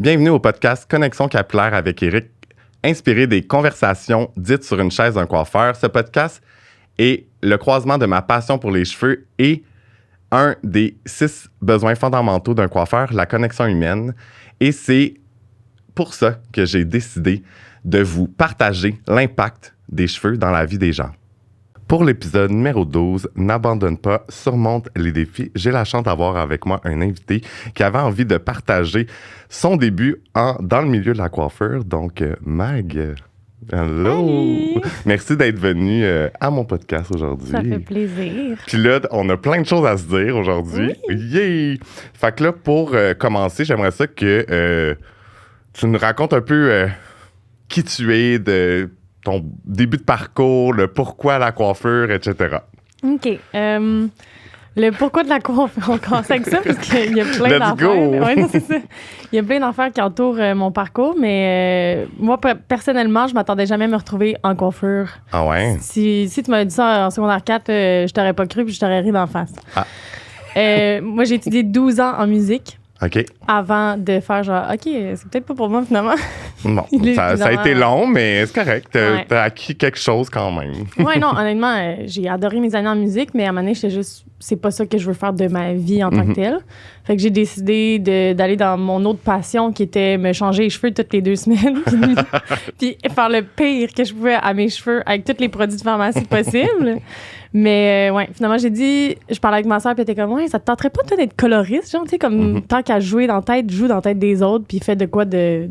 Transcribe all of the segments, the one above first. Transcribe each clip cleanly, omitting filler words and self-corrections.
Bienvenue au podcast Connexion capillaire avec Éric, inspiré des conversations dites sur une chaise d'un coiffeur. Ce podcast est le croisement de ma passion pour les cheveux et un des 6 besoins fondamentaux d'un coiffeur, la connexion humaine. Et c'est pour ça que j'ai décidé de vous partager l'impact des cheveux dans la vie des gens. Pour l'épisode numéro 12, N'abandonne pas, surmonte les défis, j'ai la chance d'avoir avec moi un invité qui avait envie de partager son début dans le milieu de la coiffure. Donc, Mag, hello! Salut. Merci d'être venue à mon podcast aujourd'hui. Ça fait plaisir. Puis là, on a plein de choses à se dire aujourd'hui. Oui. Yeah! Fait que là, pour commencer, j'aimerais ça que tu nous racontes un peu qui tu es, de ton début de parcours, le pourquoi la coiffure, etc. OK. Le pourquoi de la coiffure, on commence avec ça parce qu'il y a plein Let's d'affaires. go. Ouais, non, c'est ça. Il y a plein d'affaires qui entourent mon parcours, mais moi, personnellement, je m'attendais jamais à me retrouver en coiffure. Ah ouais? Si tu m'avais dit ça en secondaire 4, je t'aurais pas cru puis je t'aurais ri d'en face. Ah. Moi, j'ai étudié 12 ans en musique OK. avant de faire genre, OK, c'est peut-être pas pour moi finalement. Bon, Il est ça a évidemment- été long, mais c'est correct. Ouais. T'as acquis quelque chose quand même. Ouais, non, honnêtement, j'ai adoré mes années en musique, mais à un moment donné, j'étais juste, c'est pas ça que je veux faire de ma vie en tant que telle. Fait que j'ai décidé d'aller dans mon autre passion qui était me changer les cheveux toutes les 2 semaines. Puis faire le pire que je pouvais à mes cheveux avec tous les produits de pharmacie possibles. Mais ouais, finalement, j'ai dit, je parlais avec ma soeur, puis elle était comme, ouais, ça te tenterait pas, toi, d'être coloriste, genre, tu sais, comme tant qu'à jouer dans la tête, joue dans la tête des autres, puis fais de quoi de.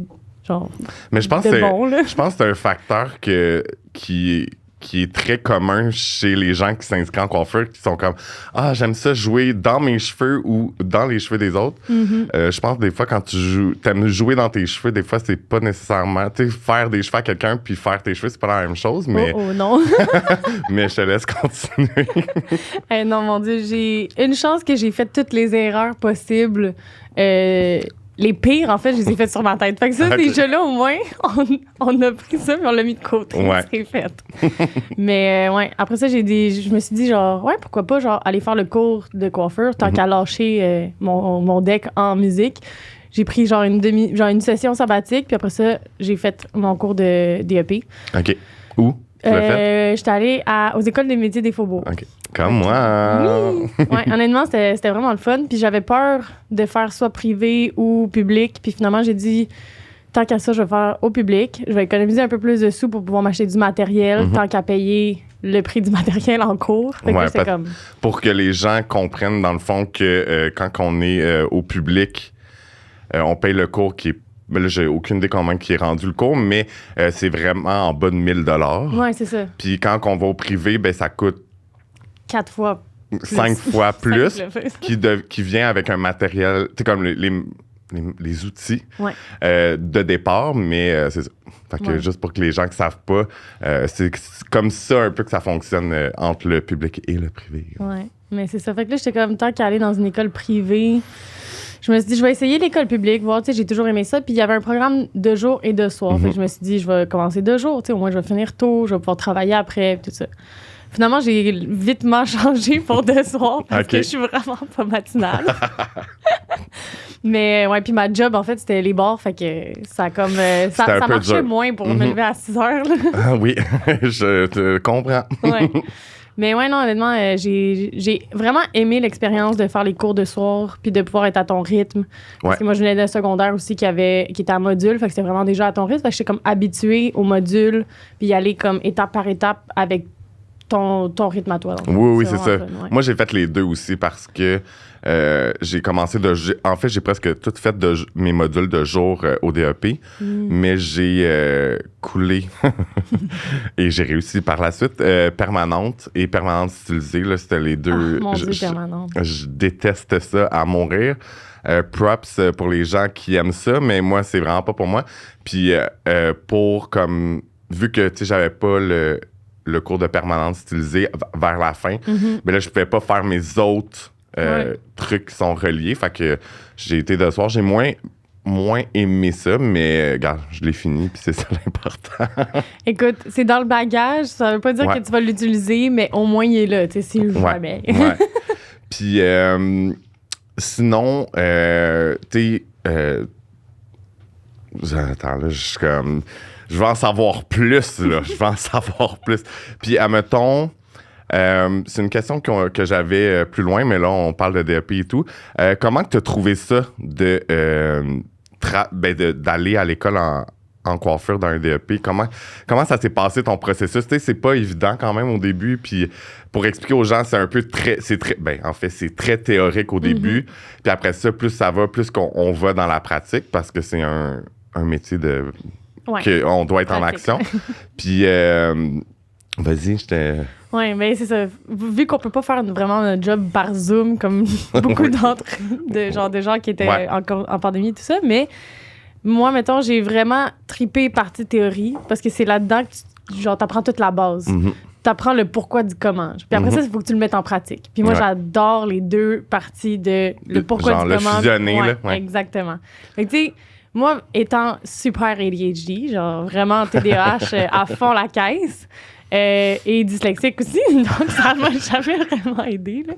Genre. Mais je pense de que bon, là. je pense que c'est un facteur qui est très commun chez les gens qui s'inscrivent en coiffure, qui sont comme « Ah, j'aime ça jouer dans mes cheveux ou dans les cheveux des autres. Je pense que des fois, quand tu aimes jouer dans tes cheveux, des fois, c'est pas nécessairement... Tu sais, faire des cheveux à quelqu'un puis faire tes cheveux, c'est pas la même chose, mais, Oh non. mais je te laisse continuer. Non, mon Dieu, j'ai une chance que j'ai fait toutes les erreurs possibles. Les pires, en fait, je les ai faites sur ma tête. Fait que ça, Ok. déjà-là, au moins, on a pris ça puis on l'a mis de côté. Ouais. C'est fait. Mais ouais, après ça, je me suis dit, genre, ouais, pourquoi pas, genre, aller faire le cours de coiffure tant qu'à lâcher mon deck en musique. J'ai pris, genre, une session sabbatique, puis après ça, j'ai fait mon cours de DEP. OK. Où? Tu l'as fait? J'étais allée aux écoles des métiers des faubourgs. OK. Comme moi. Oui. Ouais, honnêtement, c'était vraiment le fun. Puis j'avais peur de faire soit privé ou public. Puis finalement, j'ai dit, tant qu'à ça, je vais faire au public. Je vais économiser un peu plus de sous pour pouvoir m'acheter du matériel, tant qu'à payer le prix du matériel en cours. Fait que Ouais, là, c'était peut- comme... Pour que les gens comprennent, dans le fond, que quand on est au public, on paye le cours qui est... Ben là, j'ai aucune idée comment qui est rendu le cours, mais c'est vraiment en bas de 1 000 $. Ouais, c'est ça. Puis quand on va au privé, ben ça coûte 4 fois 5 fois plus, plus. qui vient avec un matériel, tu sais, comme les outils Ouais. de départ, mais c'est ça. Fait que Ouais. juste pour que les gens qui savent pas, c'est comme ça un peu que ça fonctionne entre le public et le privé. Ouais, mais c'est ça. Fait que là, j'étais comme, tant qu'à aller dans une école privée, je me suis dit, je vais essayer l'école publique, voir, tu sais, j'ai toujours aimé ça. Puis il y avait un programme de jour et de soir. Fait que je me suis dit, je vais commencer de jour, tu sais, au moins je vais finir tôt, je vais pouvoir travailler après, puis tout ça. Finalement, j'ai vitement changé pour de soir parce Ok. que je suis vraiment pas matinale. Mais ouais, puis ma job, en fait, c'était les bars. Fait que ça a comme. un Ça peu marchait dur. moins pour me lever à 6 heures. là. Ah oui, je te comprends. Ouais. Mais ouais, non, honnêtement, j'ai vraiment aimé l'expérience de faire les cours de soir puis de pouvoir être à ton rythme. Parce Ouais. que moi, je venais d'un secondaire aussi qui était en module. Fait que c'était vraiment déjà à ton rythme. Fait que j'étais comme habituée au module puis y aller comme étape par étape avec ton rythme à toi. donc. Oui, c'est ça. vraiment fun, ouais. Moi, j'ai fait les deux aussi parce que j'ai commencé en fait, j'ai presque tout fait mes modules de jour au DEP, mais j'ai coulé et j'ai réussi par la suite. Permanente et permanente stylisée, là, c'était les deux. Ah, mon Dieu, permanente. Je déteste ça à mourir. Props pour les gens qui aiment ça, mais moi, c'est vraiment pas pour moi. Puis pour comme... Vu que, tu sais, j'avais pas le cours de permanente stylisée vers la fin, mais là, je pouvais pas faire mes autres Ouais. trucs qui sont reliés. Fait que j'ai été de soir. J'ai moins aimé ça, mais regarde, je l'ai fini, puis c'est ça l'important. Écoute, c'est dans le bagage. Ça veut pas dire Ouais. que tu vas l'utiliser, mais au moins, il est là. Tu sais, s'il jamais. Ouais. Puis sinon, tu sais, Attends, là, je suis comme... Je veux en savoir plus, là. Je veux en savoir plus. Puis, admettons... c'est une question que j'avais plus loin, mais là, on parle de DEP et tout. Comment tu as trouvé ça d'aller à l'école en coiffure dans un DEP? Comment ça s'est passé, ton processus? Tu sais, c'est pas évident quand même au début. Puis pour expliquer aux gens, c'est un peu en fait, c'est très théorique au début. Puis après ça, plus ça va, plus qu'on va dans la pratique parce que c'est un métier qu'on doit être en action. Puis, vas-y, Oui, mais c'est ça. Vu qu'on peut pas faire vraiment un job par Zoom comme beaucoup de gens qui étaient encore en pandémie et tout ça, mais moi, mettons, j'ai vraiment trippé partie théorie parce que c'est là-dedans que t'apprends toute la base. T'apprends le pourquoi du comment. Puis après ça, il faut que tu le mettes en pratique. Puis moi, j'adore les deux parties de le pourquoi du comment. Fusionner, là. Ouais. Exactement. Fait que tu sais, moi, étant super ADHD, genre vraiment TDAH à fond la caisse, et dyslexique aussi, donc ça m'a jamais vraiment aidé. Là.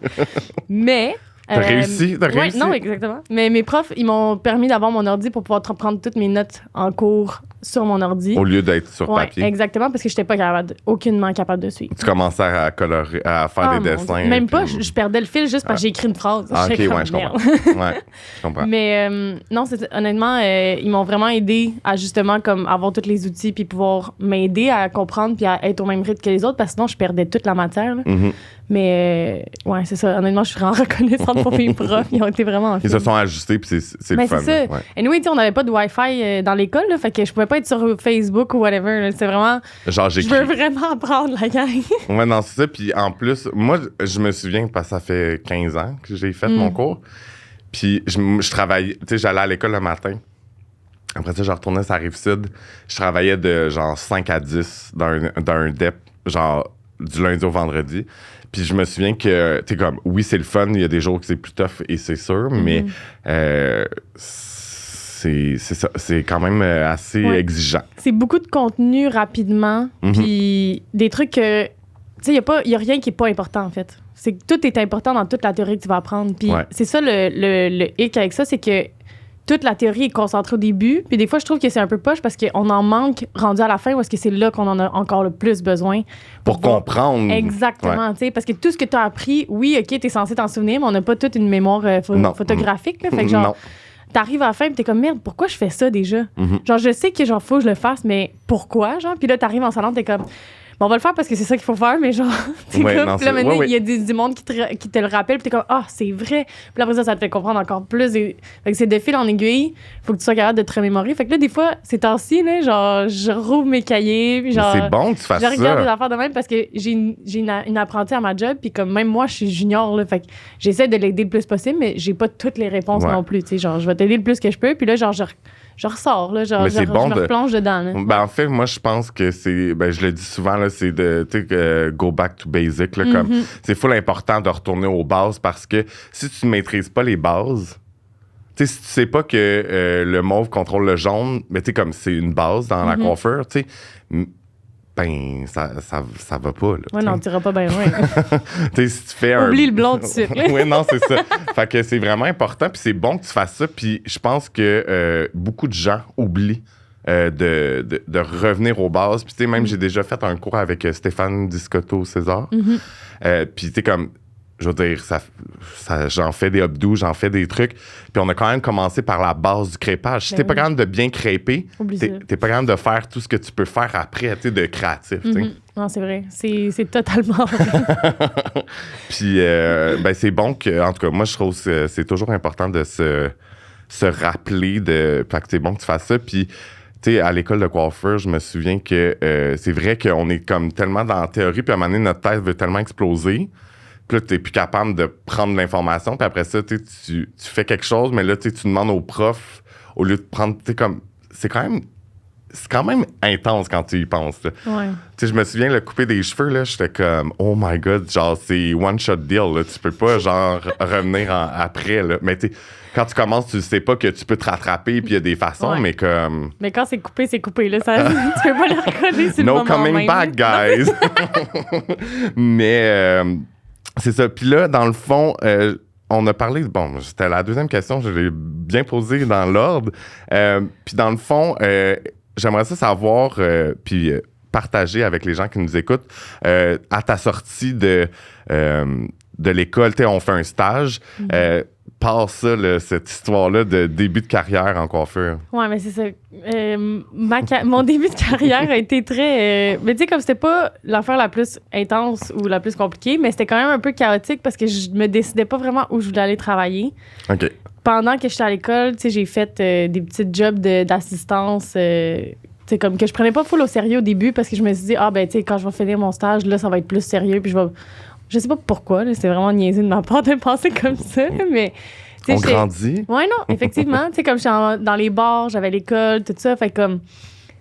Mais... T'as réussi? Non, exactement. Mais mes profs, ils m'ont permis d'avoir mon ordi pour pouvoir prendre toutes mes notes en cours sur mon ordi. Au lieu d'être sur papier. Exactement, parce que j'étais pas aucunement capable de suivre. Tu commençais à colorer, à faire des dessins. Même pas, je perdais le fil juste parce que j'ai écrit une phrase. OK, je comprends. Je comprends. Mais non, honnêtement, ils m'ont vraiment aidé à justement comme avoir tous les outils puis pouvoir m'aider à comprendre puis à être au même rythme que les autres parce que sinon, je perdais toute la matière. Mais ouais, c'est ça. Honnêtement, je suis vraiment reconnaissante pour mes profs. Ils ont été vraiment en Ils se sont ajustés, puis c'est le fun. C'est ça. Anyway, on n'avait pas de Wi-Fi dans l'école, là, fait que je pouvais pas être sur Facebook ou whatever. Là. C'est vraiment... Genre, je veux vraiment apprendre, la gang. Ouais, non, c'est ça. Puis en plus, moi, je me souviens, parce que ça fait 15 ans que j'ai fait mon cours. Puis je travaillais... Tu sais, j'allais à l'école le matin. Après ça, je retournais sur la Rive-Sud. Je travaillais de genre 5 à 10 dans un DEP, genre du lundi au vendredi. Puis je me souviens que, tu sais, comme, oui, c'est le fun, il y a des jours que c'est plus tough et c'est sûr, mais c'est ça, c'est quand même assez exigeant. C'est beaucoup de contenu rapidement, puis des trucs que, tu sais, il y a rien qui est pas important, en fait. C'est que tout est important dans toute la théorie que tu vas apprendre. Puis c'est ça le hic avec ça, c'est que toute la théorie est concentrée au début. Puis des fois, je trouve que c'est un peu poche parce qu'on en manque rendu à la fin ou est-ce que c'est là qu'on en a encore le plus besoin. Pour comprendre. Exactement, tu sais. Parce que tout ce que tu as appris, oui, OK, t'es censé t'en souvenir, mais on n'a pas toute une mémoire photographique. Là. Fait que genre, t'arrives à la fin et t'es comme, merde, pourquoi je fais ça déjà? Genre, je sais que genre, faut que je le fasse, mais pourquoi? Genre, puis là, t'arrives en salon, t'es comme... Bon, on va le faire parce que c'est ça qu'il faut faire, mais genre, puis là, maintenant, il y a du monde qui te le rappelle, puis t'es comme, c'est vrai. Puis après ça te fait comprendre encore plus. Fait que c'est de fil en aiguille, faut que tu sois capable de te remémorer. Fait que là, des fois, ces temps-ci, là, genre, je rouvre mes cahiers, puis genre. C'est bon que tu fasses ça. Je regarde des affaires de même parce que j'ai une apprentie à ma job, puis comme même moi, je suis junior, là. Fait que j'essaie de l'aider le plus possible, mais j'ai pas toutes les réponses non plus, tu sais. Genre, je vais t'aider le plus que je peux, puis là, genre, je ressors, là, genre, je me replonge dedans. Là. Ben, en fait, moi, je pense que c'est... Ben, je le dis souvent, là, c'est de, tu sais, go back to basic, là, comme... C'est full important de retourner aux bases parce que si tu ne maîtrises pas les bases, tu sais, si tu sais pas que le mauve contrôle le jaune, ben, tu sais, comme c'est une base dans la coiffure, tu sais... Ben, ça va pas, là. Ouais, non, tu iras pas bien loin. Tu sais, si tu fais Oublie le blond tout de suite. Oui, non, c'est ça. Fait que c'est vraiment important, puis c'est bon que tu fasses ça, puis je pense que beaucoup de gens oublient de revenir aux bases. Puis, tu sais, même, j'ai déjà fait un cours avec Stéphane Discoto-César. Puis, tu sais, comme... Je veux dire, j'en fais des updos, j'en fais des trucs. Puis on a quand même commencé par la base du crêpage. Si t'es pas capable de bien crêper, t'es pas capable de faire tout ce que tu peux faire après, tu sais, de créatif. Non, c'est vrai. C'est totalement vrai. Puis, ben, c'est bon que, en tout cas, moi, je trouve que c'est toujours important de se rappeler de. Fait que c'est bon que tu fasses ça. Puis, tu sais, à l'école de coiffure, je me souviens que c'est vrai qu'on est comme tellement dans la théorie, puis à un moment donné, notre tête veut tellement exploser. Puis là, tu n'es plus capable de prendre l'information. Puis après ça, tu fais quelque chose, mais là, tu demandes au prof, au lieu de prendre, tu sais, comme... C'est quand même intense quand tu y penses. Là. Ouais. Tu sais, je me souviens, le couper des cheveux, là, j'étais comme, oh my God, genre, c'est one-shot deal, là. Tu peux pas, genre, revenir après, là. Mais tu sais, quand tu commences, tu sais pas que tu peux te rattraper, puis il y a des façons, mais comme... Mais quand c'est coupé, là. Ça, tu peux pas le reconnaître sur le moment coming même. Back, guys! Mais... c'est ça. Puis là, dans le fond, on a parlé, bon, c'était la deuxième question, je l'ai bien posée dans l'ordre. Puis dans le fond, j'aimerais ça savoir, puis partager avec les gens qui nous écoutent, à ta sortie de l'école, on fait un stage. Par ça, là, cette histoire-là de début de carrière en coiffure. Ouais, mais c'est ça. Mon début de carrière a été très... mais tu sais, comme c'était pas l'affaire la plus intense ou la plus compliquée, mais c'était quand même un peu chaotique parce que je me décidais pas vraiment où je voulais aller travailler. OK. Pendant que j'étais à l'école, tu sais, j'ai fait des petits jobs d'assistance... tu sais, comme que je prenais pas full au sérieux au début parce que je me suis dit, tu sais, quand je vais finir mon stage, là, ça va être plus sérieux, puis je sais pas pourquoi, là, c'était vraiment niaisé de ma part de penser comme ça, mais... On grandit. Ouais, non, effectivement. Tu sais, comme j'étais dans les bars, j'avais l'école, tout ça, fait comme...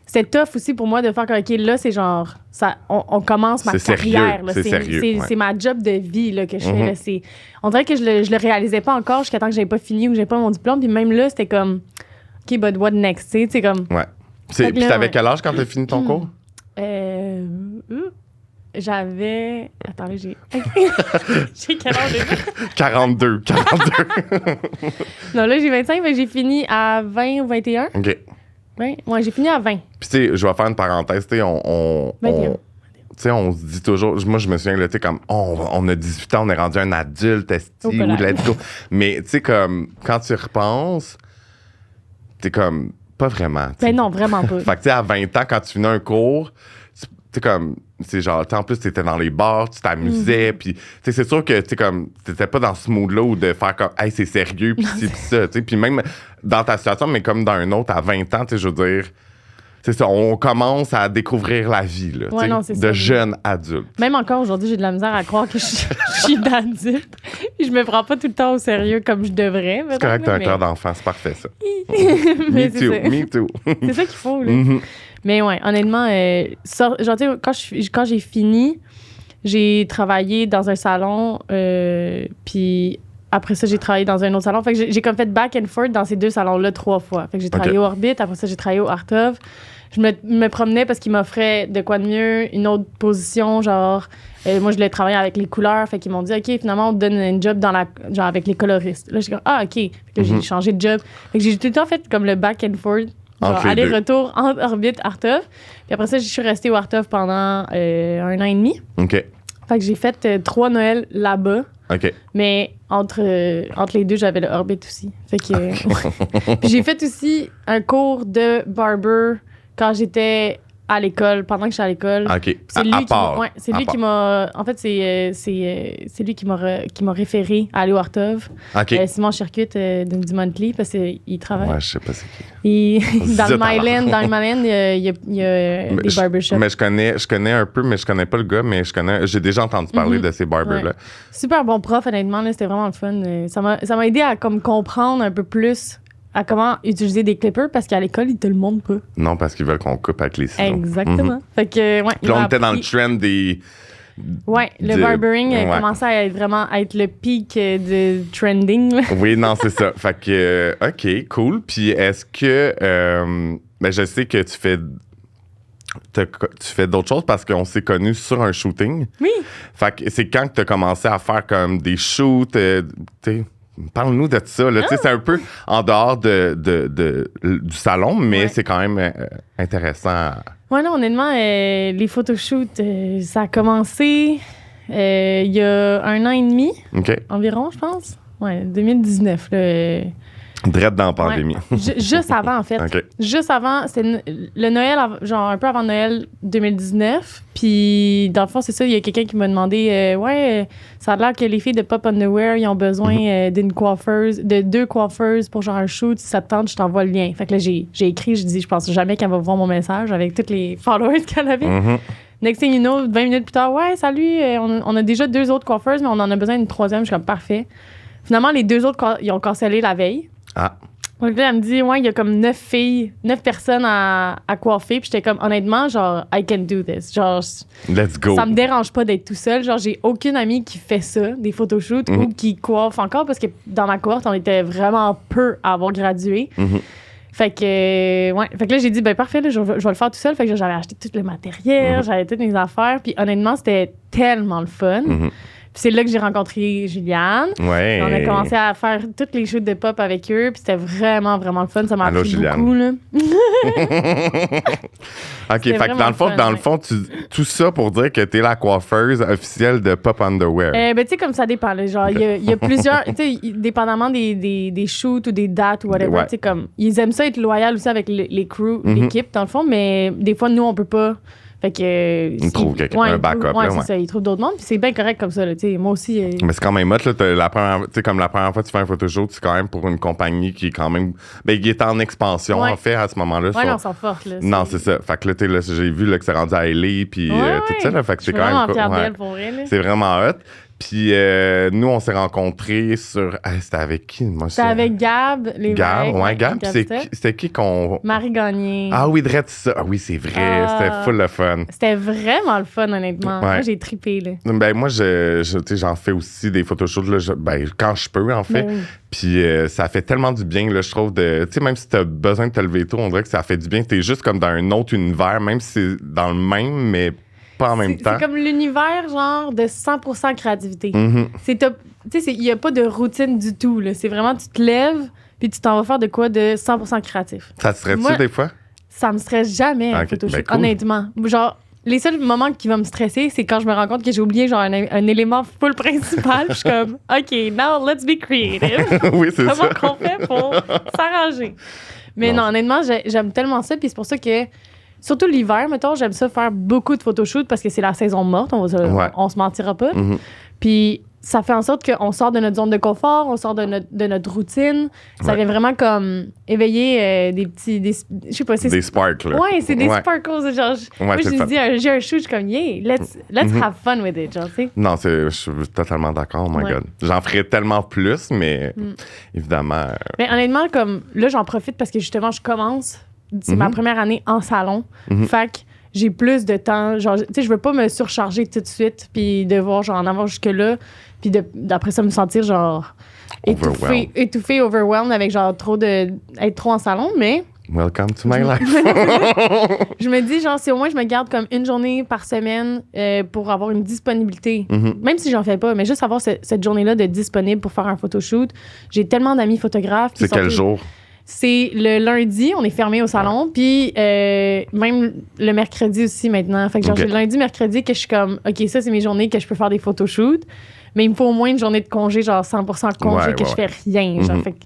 C'était tough aussi pour moi de faire comme, OK, là, c'est genre... Ça, on commence ma carrière. Là, c'est sérieux. C'est ma job de vie là, que je fais. Là, on dirait que je le réalisais pas encore jusqu'à temps que j'avais pas fini ou que j'avais pas mon diplôme, puis même là, c'était comme... OK, but what next? Tu sais, comme... Ouais. Puis t'avais quel âge quand t'as fini ton cours? J'avais... Attendez, j'ai... j'ai quel âge déjà? 42. Non, là, j'ai 25, mais j'ai fini à 20 ou 21. OK. Ouais, j'ai fini à 20. Puis, tu sais, je vais faire une parenthèse, tu sais, on se dit toujours... Moi, je me souviens, là, tu sais, comme, on a 18 ans, on est rendu un adulte, ou let's go. Mais, tu sais, comme, quand tu y repenses, t'es comme, pas vraiment. T'sais. Ben non, vraiment pas. Fait que, tu sais, à 20 ans, quand tu finis un cours, tu comme... C'est genre, en plus, t'étais dans les bars, tu t'amusais, puis c'est sûr que t'étais pas dans ce mood-là où de faire comme, hey, c'est sérieux, puis ci, puis ça, tu sais. Puis même dans ta situation, mais comme dans un autre, à 20 ans, tu sais, je veux dire, c'est ça, on commence à découvrir la vie, là, de jeune adulte. Même encore aujourd'hui, j'ai de la misère à croire que je suis une adulte. Puis je me prends pas tout le temps au sérieux comme je devrais. C'est correct, t'as un cœur d'enfant, c'est parfait, ça. Me too. C'est ça qu'il faut, là. Mais ouais, honnêtement, quand j'ai fini, j'ai travaillé dans un salon, puis après ça, j'ai travaillé dans un autre salon. Fait que j'ai comme fait back and forth dans ces deux salons-là 3 fois. Fait que j'ai travaillé au Orbit, après ça, j'ai travaillé au Art of. Je me promenais parce qu'ils m'offraient de quoi de mieux, une autre position, genre... moi, je voulais travailler avec les couleurs. Fait qu'ils m'ont dit, OK, finalement, on te donne un job genre avec les coloristes. Là, j'ai dit, OK. Fait que là, j'ai changé de job. Fait que j'ai tout le temps fait comme le back and forth. Genre, aller-retour entre Orbit, Art of. Puis après ça, je suis restée au Art of pendant 1 an et demi. OK. Fait que j'ai fait 3 Noëls là-bas. OK. Mais entre les deux, j'avais le Orbit aussi. Fait que... Puis j'ai fait aussi un cours de barber quand j'étais à l'école, pendant que j'étais à l'école. OK. C'est lui qui m'a... En fait, c'est lui qui m'a référé à aller au Art of. OK. Simon Circuit du Monthly, parce qu'il travaille... Ouais, je sais pas c'est qui. Dans le Myland, il y a des barbershops. Mais je connais un peu, mais je connais pas le gars, mais j'ai déjà entendu parler de ces barbers-là. Ouais. Super bon prof, honnêtement, là, c'était vraiment le fun. Ça m'a aidé à comme comprendre un peu plus à comment utiliser des clippers parce qu'à l'école, ils te le montrent pas. Non, parce qu'ils veulent qu'on coupe avec les ciseaux. Exactement. Fait que, ouais. Puis on était dans le trend des... Ouais, le barbering commençait à être le pic de trending. Là. Oui, non, c'est ça. Fait que, OK, cool. Puis est-ce que... je sais que tu fais d'autres choses parce qu'on s'est connus sur un shooting. Oui. Fait que c'est quand que tu as commencé à faire comme des shoots, parle-nous de ça. Là. C'est un peu en dehors du salon, mais c'est quand même intéressant. Oui, non, honnêtement, les photoshoots, ça a commencé il y a 1 an et demi environ, je pense. Oui, 2019. Direct dans la pandémie. Ouais. Juste avant, en fait. Okay. Juste avant, c'était le Noël, genre un peu avant Noël 2019. Puis, dans le fond, c'est ça, il y a quelqu'un qui m'a demandé ça a l'air que les filles de Pop Underwear, ils ont besoin d'une coiffeuse, de 2 coiffeuses pour genre un shoot. Si ça te tente, je t'envoie le lien. Fait que là, j'ai écrit, je dis, je pense jamais qu'elle va voir mon message avec tous les followers qu'elle avait. Next thing you know, 20 minutes plus tard, ouais, salut, on a déjà 2 autres coiffeuses, mais on en a besoin d'une 3e. Je suis comme, parfait. Finalement, les 2 autres, ils ont cancellé la veille. Ah. Donc là, elle me dit, ouais, il y a comme 9 personnes à coiffer. Puis j'étais comme, honnêtement, genre, I can do this. Genre, let's go. Ça me dérange pas d'être tout seul. Genre, j'ai aucune amie qui fait ça, des photoshoots ou qui coiffe encore parce que dans ma cohorte, on était vraiment peu à avoir gradué. Fait que là, j'ai dit, ben parfait, là, je vais le faire tout seul. Fait que j'avais acheté tout le matériel, j'avais toutes mes affaires. Puis honnêtement, c'était tellement le fun. c'est là que j'ai rencontré Juliane. Ouais. On a commencé à faire toutes les shoots de pop avec eux, puis c'était vraiment, vraiment le fun. Ça m'a Allô, appris Juliane. beaucoup, là. OK, fait que dans le fond, tout ça pour dire que t'es la coiffeuse officielle de Pop Underwear. Ben, tu sais, comme ça dépend. Là, genre, il y a plusieurs... Tu sais, dépendamment des shoots ou des dates ou whatever, Ouais. tu sais, comme... Ils aiment ça être loyal aussi avec les crews, l'équipe, dans le fond, mais des fois, nous, on peut pas... Fait que... Ils trouvent quelqu'un, un backup. Ouais, là, c'est ça. Ils trouvent d'autres mondes, puis c'est bien correct comme ça, là, tu sais. Moi aussi... Mais c'est quand même hot, là. La première fois que tu fais un photoshoot, c'est quand même pour une compagnie qui est quand même. Ben, qui est en expansion, Ouais. en fait, à ce moment-là. Ouais, non, ils sont fortes, là. Non, c'est ça. Fait que là, là j'ai vu là, que c'est rendu à LA, puis tout ça, là. Fait que c'est quand même. Je suis vraiment fière d'elle, pour vrai, là. C'est vraiment hot. Puis nous, on s'est rencontrés sur. C'était avec qui, moi? C'était avec Gab, les Gab, mecs, ouais, Gab. Puis Step. c'était qui qu'on. Marie Gagné. Ah oui, Dredd, ça. Ah oui, c'est vrai. C'était full le fun. C'était vraiment le fun, honnêtement. Ouais. Moi, j'ai trippé, là. Ben, moi, tu sais, j'en fais aussi des photoshoots, là, quand je peux, en fait. Ben oui. Puis ça fait tellement du bien, là, je trouve, tu sais, même si t'as besoin de te lever tôt, on dirait que ça fait du bien. T'es juste comme dans un autre univers, même si c'est dans le même, mais pas en même temps. C'est comme l'univers, genre, de 100% créativité. Mhm. Tu sais, il n'y a pas de routine du tout, là. C'est vraiment, tu te lèves, puis tu t'en vas faire de quoi de 100% créatif. Ça te stresse-tu Moi, des fois? Ça me stresse jamais, un Ok, photoshoot, ben cool. honnêtement. Genre, les seuls moments qui vont me stresser, c'est quand je me rends compte que j'ai oublié, genre, un élément full principal. Je suis comme, OK, now let's be creative. Oui, c'est ça. Comment qu'on fait pour s'arranger? Mais non, honnêtement, j'aime tellement ça. Puis c'est pour ça que, surtout l'hiver, mettons, j'aime ça faire beaucoup de photoshoots parce que c'est la saison morte, on se mentira pas. Mhm. Puis ça fait en sorte qu'on sort de notre zone de confort, on sort de notre routine. Ça Ouais. vient vraiment comme éveiller des petits... je sais pas, c'est... Des sparks, là. Ouais, c'est des Ouais. sparkles. Genre, moi, c'est je le me fun. dis, j'ai un shoot, je suis comme, yeah, let's have fun with it, genre, tu sais. Non, je suis totalement d'accord, oh my Ouais. God. J'en ferais tellement plus, mais évidemment... Mais honnêtement, comme là, j'en profite parce que justement, je commence. C'est ma première année en salon. Fait que j'ai plus de temps. Genre, tu sais, je veux pas me surcharger tout de suite, puis devoir, genre, en avoir jusque-là, puis d'après ça, me sentir, genre, étouffée, overwhelmed avec, genre, être trop en salon, mais. Welcome to my life. Je me dis, genre, si au moins je me garde comme une journée par semaine pour avoir une disponibilité, même si j'en fais pas, mais juste avoir cette journée-là de disponible pour faire un photoshoot. J'ai tellement d'amis photographes. C'est quel jour? C'est le lundi, on est fermé au salon, puis même le mercredi aussi maintenant. Fait que genre, Ok. j'ai le lundi, mercredi que je suis comme, OK, ça, c'est mes journées que je peux faire des photoshoots, mais il me faut au moins une journée de congé, genre 100% congé, Ouais, que ouais, je fais rien. Genre, fait que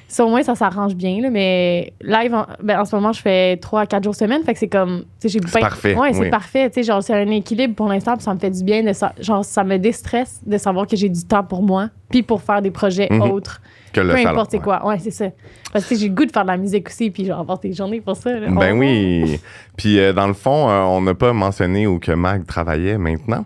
ça, au moins, ça s'arrange bien, là, mais live, en ce moment, je fais 3 à 4 jours semaine, fait que c'est comme, tu sais, j'ai C'est parfait, Ouais, c'est oui. parfait, tu sais, genre, c'est un équilibre pour l'instant, puis ça me fait du bien, genre, ça me déstresse de savoir que j'ai du temps pour moi, puis pour faire des projets autres. Que le Peu salon. importe c'est quoi. Ouais, c'est ça. Parce que j'ai le goût de faire de la musique aussi, puis genre avoir des journées pour ça. Là. Ben Oh. oui. Puis dans le fond, on n'a pas mentionné où que Mag travaillait maintenant.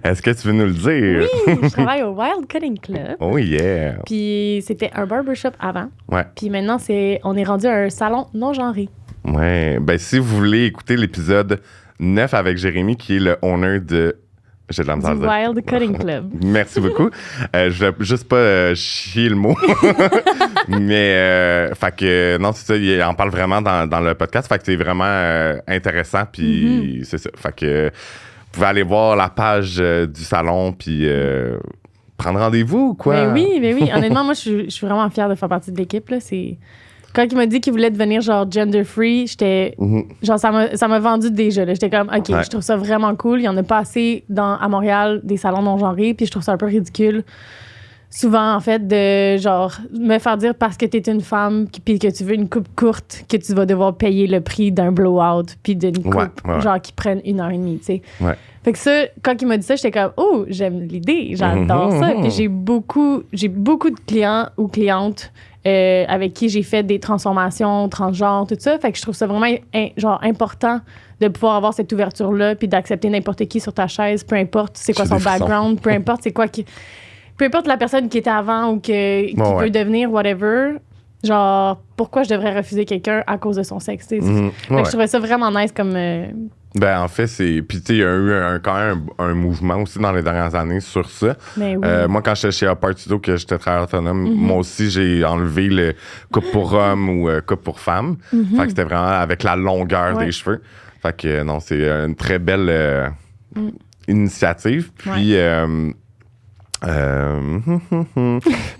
Est-ce que tu veux nous le dire? Oui, je travaille au Wild Cutting Club. Oh yeah. Puis c'était un barbershop avant. Ouais. Puis maintenant, on est rendu à un salon non genré. Ouais. Ben si vous voulez écouter l'épisode 9 avec Jérémy, qui est le owner de... J'ai de la misère à Du dire. Wild Cutting Club. Merci beaucoup. Je vais juste pas chier le mot. Mais, fait que, non, c'est ça, il en parle vraiment dans le podcast. Fait que c'est vraiment intéressant. Puis, c'est ça. Fait que, vous pouvez aller voir la page du salon, puis prendre rendez-vous ou quoi? Mais oui. Honnêtement, moi, je suis vraiment fière de faire partie de l'équipe. Là. Quand il m'a dit qu'il voulait devenir genre gender free, j'étais genre ça m'a vendu déjà. Là. J'étais comme OK, Ouais. je trouve ça vraiment cool. Il y en a pas assez à Montréal des salons non genrés, puis je trouve ça un peu ridicule. Souvent en fait de genre me faire dire parce que t'es une femme puis que tu veux une coupe courte que tu vas devoir payer le prix d'un blowout puis d'une coupe Ouais. genre qui prenne 1h30, tu sais. Ouais. Fait que ça, quand il m'a dit ça, j'étais comme, oh, j'aime l'idée, j'adore ça. Puis j'ai beaucoup de clients ou clientes avec qui j'ai fait des transformations transgenres, tout ça. Fait que je trouve ça vraiment genre important de pouvoir avoir cette ouverture-là puis d'accepter n'importe qui sur ta chaise, peu importe c'est quoi J'ai son des frissons. background, peu importe c'est quoi peu importe la personne qui était avant ou qui Ouais. peut devenir whatever. Genre, pourquoi je devrais refuser quelqu'un à cause de son sexe, tu sais. Fait que Ouais. je trouvais ça vraiment nice comme... Ben, en fait, c'est. Puis, tu sais, il y a eu quand même un mouvement aussi dans les dernières années sur ça. mais oui. Moi, quand j'étais chez Apart Studio, que j'étais très autonome, moi aussi, j'ai enlevé le coupe pour homme ou coupe pour femme. Fait que c'était vraiment avec la longueur Ouais. des cheveux. Fait que non, c'est une très belle. initiative. Puis,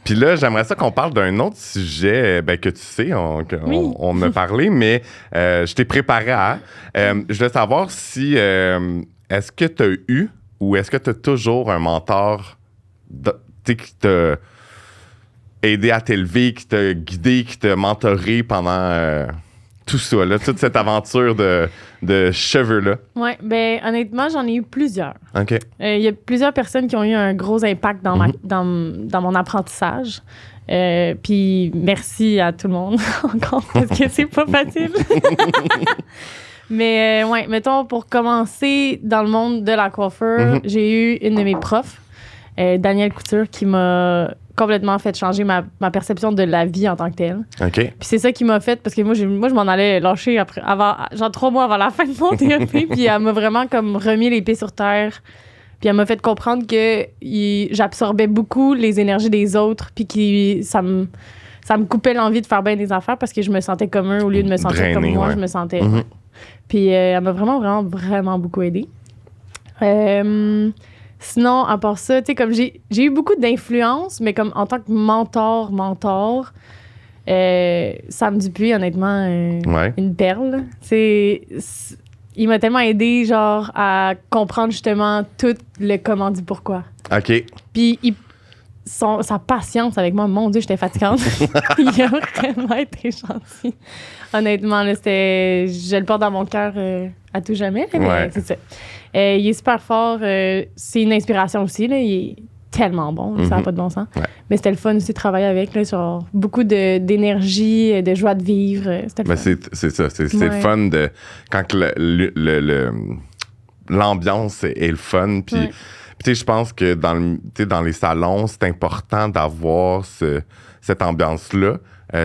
puis là, j'aimerais ça qu'on parle d'un autre sujet que tu sais, on a parlé, mais je t'ai préparé à. Je voulais savoir si est-ce que tu as eu ou est-ce que tu as toujours un mentor qui t'a aidé à t'élever, qui t'a guidé, qui t'a mentoré pendant tout ça, là, toute cette aventure de cheveux-là? Oui, ben honnêtement, j'en ai eu plusieurs. OK. Il y a plusieurs personnes qui ont eu un gros impact dans mon apprentissage. Puis merci à tout le monde encore, parce que c'est pas facile. Mais ouais, mettons, pour commencer dans le monde de la coiffure, j'ai eu une de mes profs, Danielle Couture, qui m'a complètement fait changer ma perception de la vie en tant que telle. OK. Puis c'est ça qui m'a fait, parce que moi, je m'en allais lâcher genre 3 mois avant la fin de mon DEP, puis elle m'a vraiment comme remis les pieds sur terre. Puis elle m'a fait comprendre que j'absorbais beaucoup les énergies des autres, puis que ça me coupait l'envie de faire bien des affaires parce que je me sentais comme eux au lieu de me sentir drainé, comme moi, ouais. je me sentais. Puis elle m'a vraiment, vraiment, vraiment beaucoup aidée. Sinon, à part ça, tu sais, comme j'ai eu beaucoup d'influence, mais comme en tant que mentor, Sam Dupuis, honnêtement, une perle. Il m'a tellement aidé, genre, à comprendre justement tout le comment du pourquoi. OK. Puis sa patience avec moi, mon Dieu, j'étais fatigante. Il a vraiment été gentil. Honnêtement, là, je le porte dans mon cœur à tout jamais. Là, mais c'est ça. Il est super fort. C'est une inspiration aussi. Là. Il est tellement bon. Ça n'a pas de bon sens. Ouais. Mais c'était le fun aussi de travailler avec. Là, sur beaucoup d'énergie, de joie de vivre. C'était le fun. C'est ça. C'est le fun de quand l'ambiance est le fun. Puis, tu sais, je pense que dans les salons, c'est important d'avoir cette ambiance-là.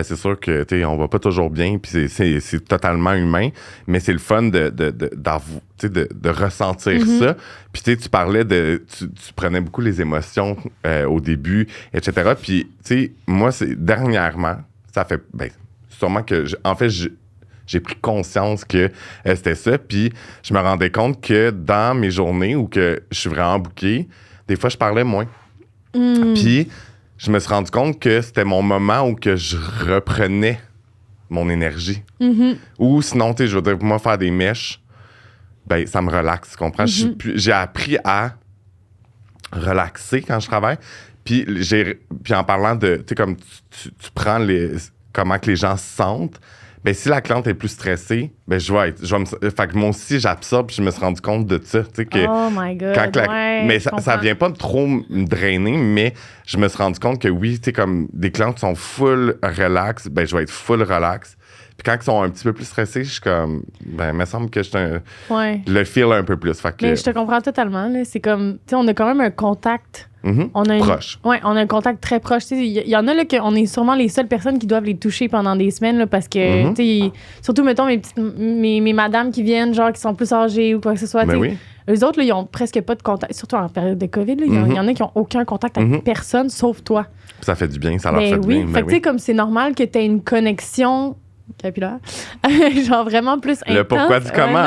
C'est sûr que, tu sais, on va pas toujours bien, puis c'est totalement humain, mais c'est le fun de ressentir ça. Puis, tu sais, tu parlais tu prenais beaucoup les émotions au début, etc. Puis, tu sais, moi, dernièrement, ça fait, sûrement que, j'ai pris conscience que c'était ça, puis je me rendais compte que dans mes journées où que je suis vraiment booké, des fois, je parlais moins. Puis, je me suis rendu compte que c'était mon moment où que je reprenais mon énergie. Ou sinon, tu sais, je veux dire, pour moi, faire des mèches, ça me relaxe, tu comprends? J'ai appris à relaxer quand je travaille. Puis en parlant de, tu sais, comme tu prends comment que les gens se sentent, si la cliente est plus stressée, fait que moi aussi, j'absorbe, je me suis rendu compte de ça. Oh my God, mais ça vient pas de trop me drainer, mais je me suis rendu compte que oui, tu sais, comme des clientes qui sont full relax, je vais être full relax. Puis quand ils sont un petit peu plus stressés, je suis comme, il me semble que je le feel un peu plus. Fait que, mais je te comprends totalement. Là. C'est comme, tu sais, on a quand même un contact. Proche. Oui, on a un contact très proche. Il y en a là qu'on est sûrement les seules personnes qui doivent les toucher pendant des semaines là, parce que, tu sais, surtout, mettons, mes madames qui viennent, genre, qui sont plus âgées ou quoi que ce soit. Eux autres, là, ils ont presque pas de contact, surtout en période de COVID. Là, il y en a qui ont aucun contact avec personne sauf toi. Ça fait du bien, ça leur fait du bien. Fait que, tu sais, comme c'est normal que tu aies une connexion capillaire, genre vraiment plus intense. Le pourquoi du comment,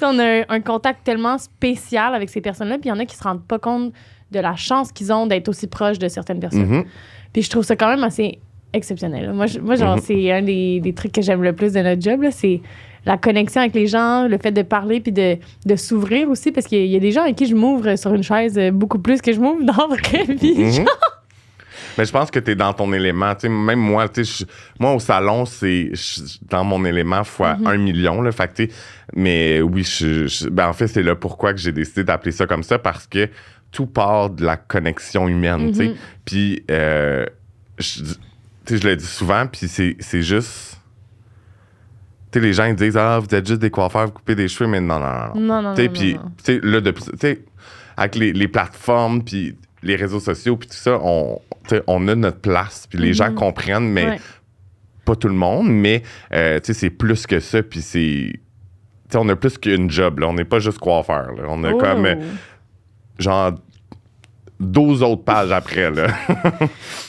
on a un contact tellement spécial avec ces personnes-là, puis il y en a qui se rendent pas compte de la chance qu'ils ont d'être aussi proches de certaines personnes. Puis je trouve ça quand même assez exceptionnel. Moi genre, c'est un des trucs que j'aime le plus de notre job, là, c'est la connexion avec les gens, le fait de parler puis de s'ouvrir aussi, parce qu'il y a des gens avec qui je m'ouvre sur une chaise beaucoup plus que je m'ouvre dans la vraie vie. Mais je pense que t'es dans ton élément. T'sais, même moi, moi, au salon, c'est dans mon élément fois 1 million. Là, fait que, mais oui, en fait, c'est là pourquoi que j'ai décidé d'appeler ça comme ça, parce que tout part de la connexion humaine. Puis, je le dis souvent, puis c'est juste... Tu sais, les gens, ils disent « Ah, vous êtes juste des coiffeurs, vous coupez des cheveux. » Mais non. Puis, tu sais, là, avec les plateformes, puis les réseaux sociaux, puis tout ça, on a notre place, puis les gens comprennent, mais pas tout le monde, mais c'est plus que ça, puis on a plus qu'une job, là. On n'est pas juste coiffeur, là. On a comme, genre, 12 autres pages après, là.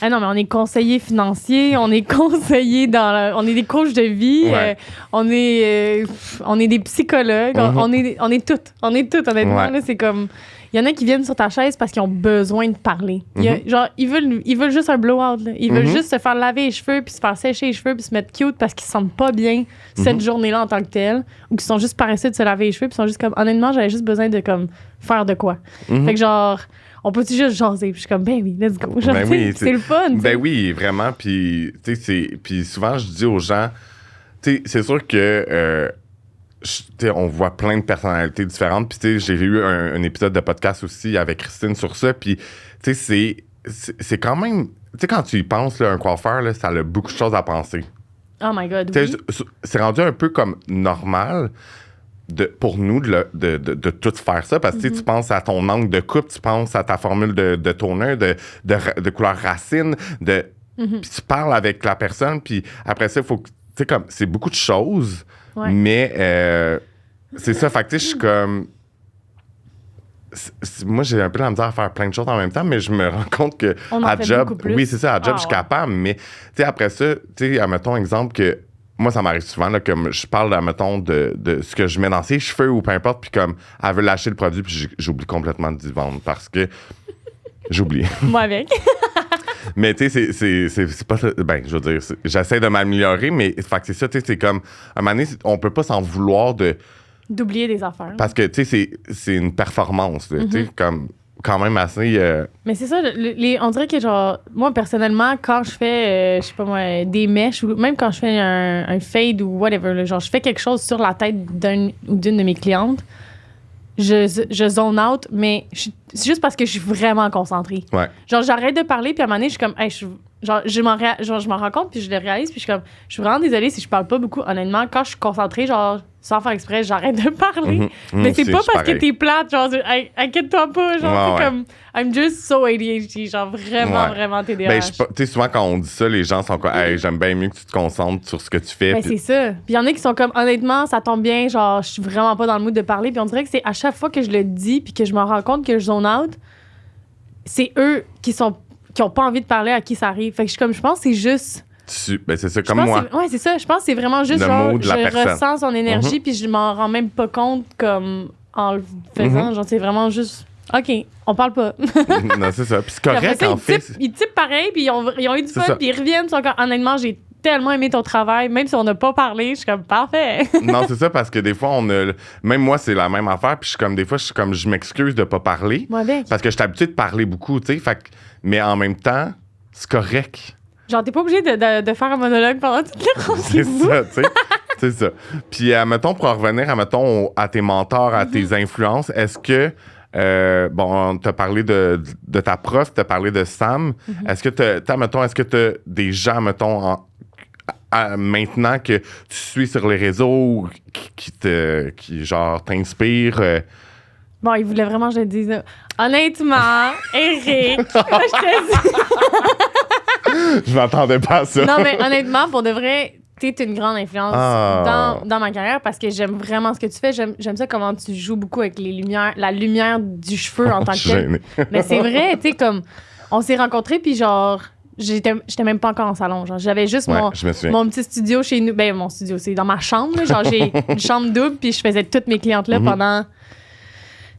Ah non, mais on est conseiller financier, on est conseiller on est des coachs de vie, Ouais. on est des psychologues, on est toutes, honnêtement. Ouais. Là, c'est comme, il y en a qui viennent sur ta chaise parce qu'ils ont besoin de parler. Genre, ils veulent juste un blowout, là. Ils veulent juste se faire laver les cheveux, puis se faire sécher les cheveux, puis se mettre cute parce qu'ils se sentent pas bien cette journée-là en tant que telle, ou qu'ils sont juste paresseux de se laver les cheveux, puis sont juste comme, honnêtement, j'avais juste besoin de comme faire de quoi. Fait que genre, on peut juste jaser? Puis je suis comme, ben oui, let's go. Genre, Ben tu sais, oui, c'est le fun. tu sais. Ben oui, vraiment. Puis, tu sais, puis souvent, je dis aux gens, tu sais, c'est sûr que tu sais, on voit plein de personnalités différentes. Puis, tu sais, j'ai eu un épisode de podcast aussi avec Christine sur ça. Puis, tu sais, c'est quand même. Tu sais, quand tu y penses, là, un coiffeur, là, ça a beaucoup de choses à penser. Oh my God, Tu oui. sais, c'est rendu un peu comme normal. Pour nous, de tout faire ça, parce que tu sais, tu penses à ton angle de coupe, tu penses à ta formule de toner, de couleur racine, puis tu parles avec la personne, puis après ça, il faut que, tu sais, comme, c'est beaucoup de choses, mais c'est ça, fait que tu sais, je suis comme... moi, j'ai un peu la misère à faire plein de choses en même temps, mais je me rends compte que On en à fait job, beaucoup plus. oui, c'est ça, à job, Ah, je suis ouais. capable, mais tu sais, après ça, tu sais, admettons, exemple que moi, ça m'arrive souvent, là, comme je parle, admettons, de ce que je mets dans ses cheveux ou peu importe, puis comme elle veut lâcher le produit, puis j'oublie complètement d'y vendre parce que j'oublie. Moi avec. Mais tu sais, c'est pas... Ben, je veux dire, j'essaie de m'améliorer, mais fait que c'est ça, tu sais, c'est comme... À un moment donné, on peut pas s'en vouloir D'oublier des affaires. parce que, tu sais, c'est une performance, là, tu sais, comme quand même assez... Mais c'est ça, on dirait que genre, moi personnellement, quand je fais, je sais pas moi, des mèches, ou même quand je fais un fade ou whatever, là, genre je fais quelque chose sur la tête d'un ou d'une de mes clientes, je zone out, mais c'est juste parce que je suis vraiment concentrée. Ouais. Genre, j'arrête de parler, puis à un moment donné, je suis comme, hey, je m'en rends compte, puis je le réalise, puis je suis comme, je suis vraiment désolée si je parle pas beaucoup. Honnêtement, quand je suis concentrée, genre, sans faire exprès, j'arrête de parler. Mais c'est pas parce que t'es plate, genre, hey, inquiète-toi pas, genre, c'est comme, I'm just so ADHD, genre, vraiment TDAH. Ben, tu sais, souvent, quand on dit ça, les gens sont comme, hey, j'aime bien mieux que tu te concentres sur ce que tu fais. Ben, Puis- c'est ça. Puis il y en a qui sont comme, honnêtement, ça tombe bien, genre, je suis vraiment pas dans le mood de parler. Puis on dirait que c'est à chaque fois que je le dis, puis que je me rends compte que je zone out, c'est eux qui ont pas envie de parler à qui ça arrive. Fait que je pense que c'est juste. Ben, c'est ça, Je comme pense moi. que c'est ça. Je pense que c'est vraiment juste Le genre, mood de la je personne. ressens son énergie, puis je m'en rends même pas compte comme en le faisant. Genre, c'est vraiment juste. OK, on parle pas. Non, c'est ça. Puis c'est Puis après correct, ça, en fait. ils typent pareil, puis ils ont eu du C'est fun, ça. puis ils reviennent. Ils sont comme, honnêtement, j'ai tellement aimé ton travail, même si on n'a pas parlé. Je suis comme, parfait. Non, c'est ça, parce que des fois, même moi, c'est la même affaire. Puis je suis comme, des fois, je m'excuse de pas parler. Moi avec. Parce que je suis habitué de parler beaucoup, tu sais. Mais en même temps, c'est correct. Genre, t'es pas obligé de faire un monologue pendant toute la C'est rendez-vous. ça, tu sais. C'est ça. Puis, mettons, pour en revenir, à tes mentors, à tes influences, est-ce que, bon, t'as parlé de ta prof, t'as parlé de Sam. Est-ce que est-ce que t'as des gens, mettons, maintenant que tu suis sur les réseaux qui genre, t'inspirent? Bon, il voulait vraiment que je le dise. Là. Honnêtement, Eric, moi, je te dis. Je m'attendais pas à ça. Non, mais honnêtement, pour de vrai, t'es une grande influence dans ma carrière parce que j'aime vraiment ce que tu fais. J'aime ça comment tu joues beaucoup avec les lumières, la lumière du cheveu en tant que tel. Gêné. Mais c'est vrai, tu sais, comme on s'est rencontrés, puis genre, j'étais même pas encore en salon. Genre, j'avais juste Ouais, je me souviens. mon petit studio chez nous. Ben, mon studio, c'est dans ma chambre. Là. Genre, j'ai une chambre double, puis je faisais toutes mes clientes là pendant.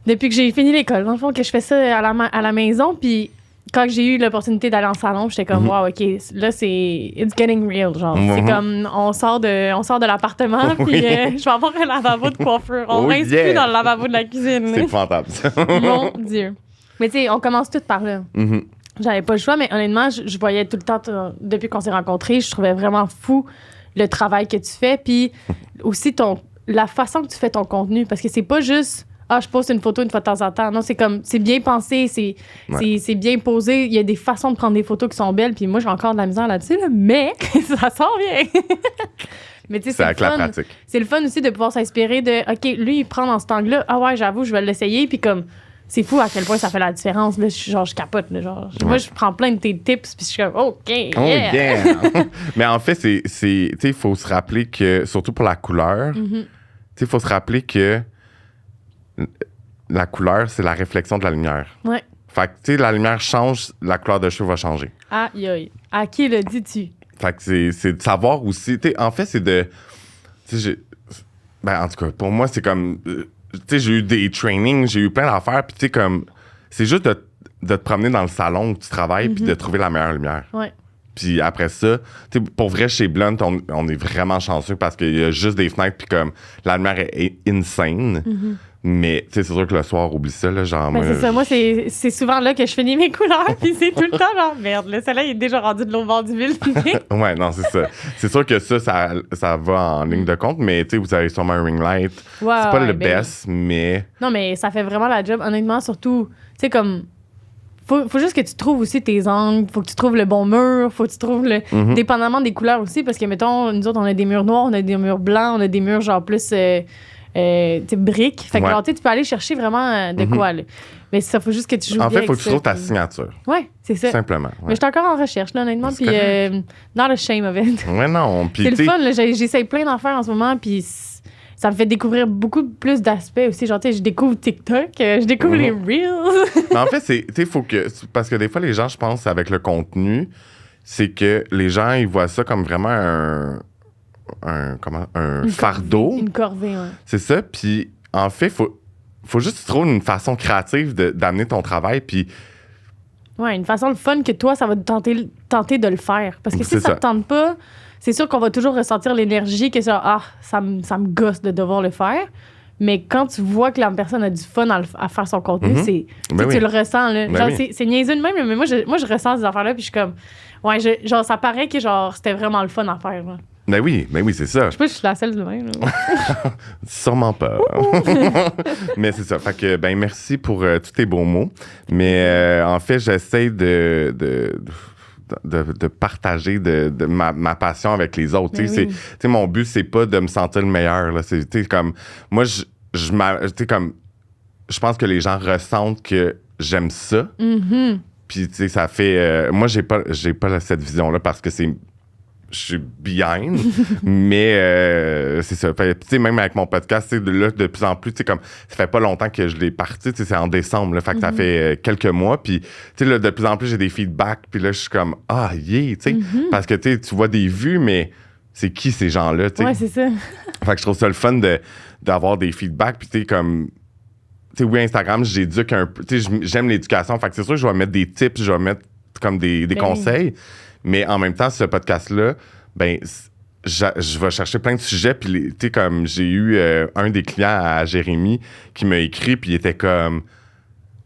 Depuis que j'ai fini l'école. Dans le fond, que je fais ça à la maison, puis quand j'ai eu l'opportunité d'aller en salon, j'étais comme, wow, OK, là, c'est. It's getting real. Genre, c'est comme, on sort de l'appartement, puis je vais avoir un lavabo de coiffure. On rince plus dans le lavabo de la cuisine. C'est épouvantable, ça. Mon Dieu. Mais tu sais, on commence tout par là. J'avais pas le choix, mais honnêtement, je voyais tout le temps, depuis qu'on s'est rencontrés, je trouvais vraiment fou le travail que tu fais, puis aussi la façon que tu fais ton contenu, parce que c'est pas juste, je poste une photo une fois de temps en temps. Non, c'est comme, c'est bien pensé, c'est bien posé. Il y a des façons de prendre des photos qui sont belles, puis moi, j'ai encore de la misère là-dessus, là, mais ça sort bien. Mais tu sais, C'est avec la pratique. C'est le fun aussi de pouvoir s'inspirer de, OK, lui, il prend dans cet angle-là, ouais, j'avoue, je vais l'essayer, puis comme, c'est fou à quel point ça fait la différence. Là, je capote. Là, genre. Moi, je prends plein de tes tips, puis je suis comme, OK, yeah! Oh, yeah! Mais en fait, tu sais, il faut se rappeler que, surtout pour la couleur, tu sais, il faut se rappeler que la couleur, c'est la réflexion de la lumière. Ouais. Fait que, tu sais, la lumière change, la couleur de cheveux va changer. Aïe, aïe. À qui le dis-tu? Fait que c'est de savoir aussi. Tu sais, en fait, c'est de. Tu sais, en tout cas, pour moi, c'est comme. Tu sais, j'ai eu des trainings, j'ai eu plein d'affaires, puis tu sais, comme. C'est juste de te promener dans le salon où tu travailles, puis de trouver la meilleure lumière. Ouais. Puis après ça, tu sais, pour vrai, chez Blunt, on est vraiment chanceux parce qu'il y a juste des fenêtres, puis comme la lumière est insane. Mais tu sais, c'est sûr que le soir, oublie ça, là, genre. Ben, c'est ça. Moi, c'est souvent là que je finis mes couleurs, puis c'est tout le temps genre, merde, le soleil est déjà rendu de l'autre bord du ville. Ouais, non, c'est ça. C'est sûr que ça va en ligne de compte, mais tu sais, vous avez sûrement un ring light. Ouais, c'est pas le ben, best, mais. Non, mais ça fait vraiment la job. Honnêtement, surtout, tu sais, comme. Faut juste que tu trouves aussi tes angles, faut que tu trouves le bon mur, faut que tu trouves le. Dépendamment des couleurs aussi, parce que, mettons, nous autres, on a des murs noirs, on a des murs blancs, on a des murs genre plus. Briques. Fait que genre, tu peux aller chercher vraiment de quoi, là. Mais ça, faut juste que tu joues bien. En fait, il faut que tu ça, trouves ta puis- signature. Ouais, c'est ça. Simplement. Ouais. Mais je suis encore en recherche, là, honnêtement, C'est puis correct. dans le shame of it. Ouais, non. Puis, C'est le tu sais, fun, là. J'essaye plein d'affaires en ce moment, puis ça me fait découvrir beaucoup plus d'aspects aussi. Genre, tu sais, je découvre TikTok, je découvre les Reels. mais en fait, tu sais, faut que. Parce que des fois, les gens, je pense, avec le contenu, c'est que les gens, ils voient ça comme vraiment un fardeau. Une corvée, ouais. C'est ça. Puis, en fait, faut juste que tu trouves une façon créative d'amener ton travail. Puis, Ouais, une façon le fun que toi, ça va te tenter de le faire. Parce que si C'est ça ça. te tente pas, c'est sûr qu'on va toujours ressentir l'énergie que ça me gosse de devoir le faire. Mais quand tu vois que la personne a du fun à faire son contenu, Ben tu oui. le ressens. Là. Ben Genre, oui. c'est niaiseux de même, là, mais moi, je ressens ces affaires-là, puis je suis comme... Ouais, genre, ça paraît que genre c'était vraiment le fun à faire. Là. ben oui, c'est ça. Je sais pas si je suis la seule de même. Là. Sûrement pas. Mais c'est ça. Fait que, ben, merci pour tous tes beaux mots. Mais en fait, j'essaie de partager de ma passion avec les autres. Mais Tu sais, oui. tu sais, mon but, c'est pas de me sentir le meilleur. Là. C'est, tu sais, comme, moi, tu sais, comme, je pense que les gens ressentent que j'aime ça. Puis, tu sais, ça fait... moi, j'ai pas cette vision-là parce que je suis behind, mais c'est ça. Tu sais, même avec mon podcast, tu sais, là, de plus en plus, tu sais, comme, ça fait pas longtemps que je l'ai parti, tu sais, c'est en décembre, là, fait que ça fait quelques mois, puis, tu sais, là, de plus en plus, j'ai des feedbacks, puis là, je suis comme, tu sais, parce que, tu sais, tu vois des vues, mais c'est qui ces gens-là, tu sais? Ouais, c'est ça. Fait que je trouve ça le fun d'avoir des feedbacks, puis tu sais, comme... Tu sais, oui, Instagram, j'éduque un peu. Tu sais, j'aime l'éducation. Fait que c'est sûr que je vais mettre des tips, je vais mettre comme des conseils. Mais en même temps, ce podcast-là, ben, je vais chercher plein de sujets. Puis, tu sais, comme j'ai eu un des clients à Jérémy qui m'a écrit, puis il était comme...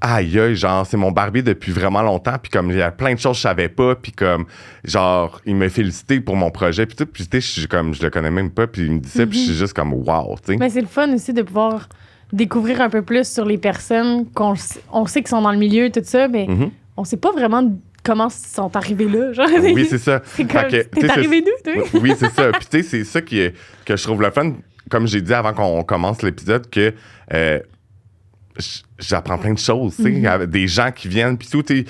Aïe, aïe, genre, c'est mon barbier depuis vraiment longtemps. Puis comme, il y a plein de choses que je savais pas. Puis comme, genre, il m'a félicité pour mon projet. Puis tout. Puis tu sais, je le connais même pas. Puis il me dit ça. Puis je suis juste comme, wow, tu sais. Mais c'est le fun aussi de pouvoir découvrir un peu plus sur les personnes on sait qu'ils sont dans le milieu, tout ça, mais on sait pas vraiment comment ils sont arrivés là. Genre. Oui, c'est ça. C'est comme, Fait que, tu t'es sais, arrivé d'où, toi? Oui, c'est ça. Puis tu sais, c'est ça que je trouve le fun. Comme j'ai dit avant qu'on commence l'épisode, que j'apprends plein de choses, tu sais, avec des gens qui viennent, puis tout, tu sais,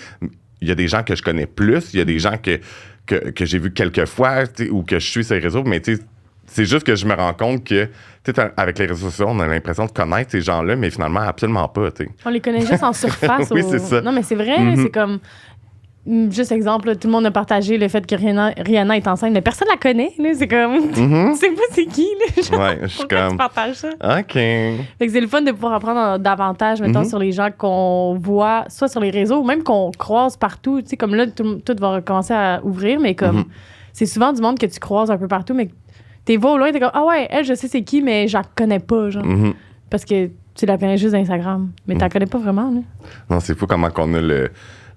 il y a des gens que je connais plus, il y a des gens que j'ai vus quelques fois, tu sais, ou que je suis sur les réseaux, mais tu sais, c'est juste que je me rends compte que, tu sais, avec les réseaux sociaux, on a l'impression de connaître ces gens-là, mais finalement, absolument pas, tu sais. On les connaît juste en surface. Oui, c'est ça. Non, mais c'est vrai, c'est comme... Juste exemple, là, tout le monde a partagé le fait que Rihanna est enceinte, mais personne la connaît. Là, c'est comme... Tu sais pas c'est qui, là. Genre, Ouais, je suis pourquoi tu comme... partages ça? OK. Fait que c'est le fun de pouvoir apprendre davantage, mettons, sur les gens qu'on voit, soit sur les réseaux, ou même qu'on croise partout. Tu sais, comme là, tout va recommencer à ouvrir, mais comme... C'est souvent du monde que tu croises un peu partout, mais t'es vois au loin, t'es comme, ah ouais, elle, je sais c'est qui, mais je la connais pas, genre. Parce que tu la connais juste d'Instagram. Mais t'en connais pas vraiment, là. Non, c'est fou comment qu'on a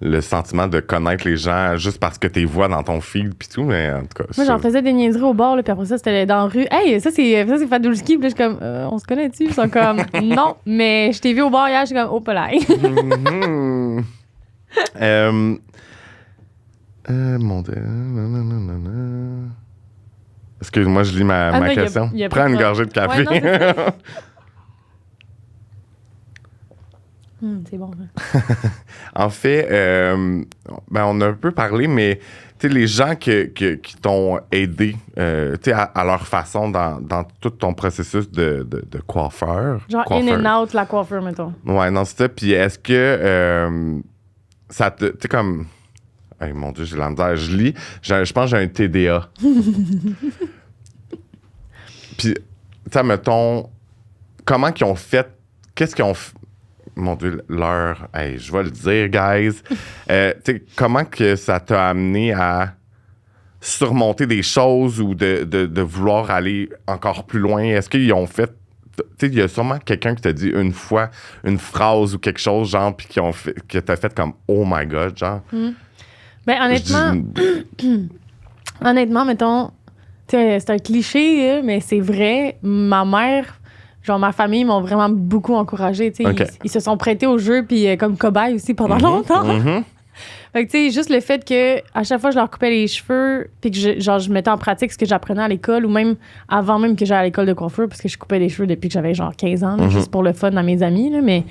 le sentiment de connaître les gens juste parce que tu les vois dans ton feed pis tout, mais en tout cas... Moi, j'en faisais des niaiseries au bar, là, puis après ça, c'était dans la rue. Hey, ça, c'est Fadulski. Puis là, je suis comme, on se connaît-tu? Ils sont comme, non, mais je t'ai vu au bar hier, je suis comme, oh, polaire. Mon Dieu. Excuse-moi, je lis ma non, question. y a Prends pas une de- gorgée de café. Ouais, non, c'est bon. Ça. En fait, ben, on a un peu parlé, mais tu sais, les gens qui t'ont aidé tu sais, à leur façon dans tout ton processus de coiffeur. Genre coiffeur. in and out, la coiffure, mettons. Ouais, non, c'est ça. Puis est-ce que ça te... Tu sais, comme... Hey, mon Dieu, j'ai la misère. Je lis. Je pense que j'ai un TDA. Puis, tu sais, mettons... Comment qu'ils ont fait... Qu'est-ce qu'ils ont fait? Mon Dieu, l'heure... Hey, je vais le dire, guys. Tu sais, comment que ça t'a amené à surmonter des choses ou de vouloir aller encore plus loin? Est-ce qu'ils ont fait... Tu sais, il y a sûrement quelqu'un qui t'a dit une fois une phrase ou quelque chose, genre, puis que t'as fait comme « Oh my God », genre. Ben, honnêtement, mettons, tu sais, c'est un cliché, mais c'est vrai. Ma mère, genre, ma famille m'ont vraiment beaucoup encouragée, tu sais. Okay. Ils se sont prêtés au jeu, puis comme cobayes aussi pendant longtemps. Fait que, tu sais, juste le fait que à chaque fois je leur coupais les cheveux, puis que je mettais en pratique ce que j'apprenais à l'école, ou même avant même que j'aille à l'école de coiffure, parce que je coupais les cheveux depuis que j'avais genre 15 ans, là, juste pour le fun dans mes amis, là, mais...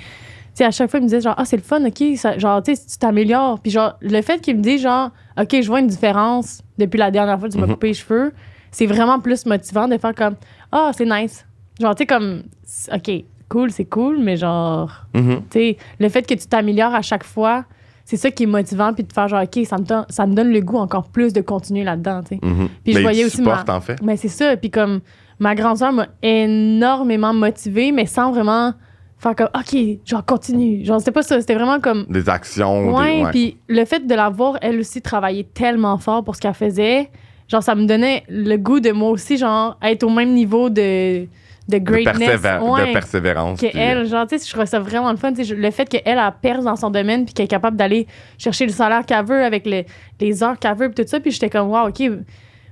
Tu sais, à chaque fois, ils me disaient genre, ah, c'est le fun, OK, ça, genre, tu sais, tu t'améliores. Puis genre, le fait qu'ils me disent genre, OK, je vois une différence depuis la dernière fois que tu m'as coupé les cheveux, c'est vraiment plus motivant de faire comme, ah, c'est nice. Genre, tu sais, comme, OK, cool, c'est cool, mais genre, tu sais, le fait que tu t'améliores à chaque fois, c'est ça qui est motivant, puis de faire genre, OK, ça me donne le goût encore plus de continuer là-dedans, tu sais. Puis je voyais aussi en fait. Mais c'est ça, puis comme, ma grande sœur m'a énormément motivée, mais sans vraiment faire comme, OK, genre, continue. Genre, c'était pas ça. C'était vraiment comme... Des actions. Ouais, puis le fait de la voir, elle aussi, travailler tellement fort pour ce qu'elle faisait, genre, ça me donnait le goût de moi aussi, genre, être au même niveau de greatness. De persévérance. Que elle, genre, tu sais, je trouvais ça vraiment le fun. Le fait qu'elle a perce dans son domaine puis qu'elle est capable d'aller chercher le salaire qu'elle veut avec les heures qu'elle veut puis tout ça. Puis j'étais comme, wow, OK,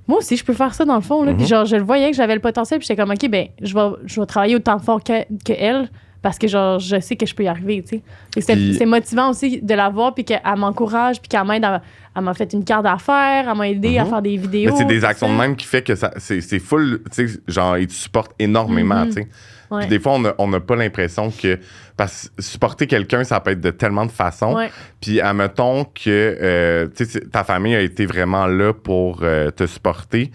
moi aussi, je peux faire ça dans le fond. Là. Puis genre, je le voyais que j'avais le potentiel. Puis j'étais comme, OK, ben, je vais travailler autant fort que elle. Parce que, genre, je sais que je peux y arriver, tu sais. C'est motivant aussi de la voir, puis qu'elle m'encourage, puis qu'elle m'aide. Elle m'a fait une carte d'affaires, elle m'a aidé à faire des vidéos. Mais c'est des actions de même qui fait que c'est full, tu sais, genre, ils te supportent énormément, tu sais. Ouais. Puis des fois, on n'a pas l'impression que... Parce que supporter quelqu'un, ça peut être de tellement de façons. Ouais. Puis admettons que, tu sais, ta famille a été vraiment là pour te supporter.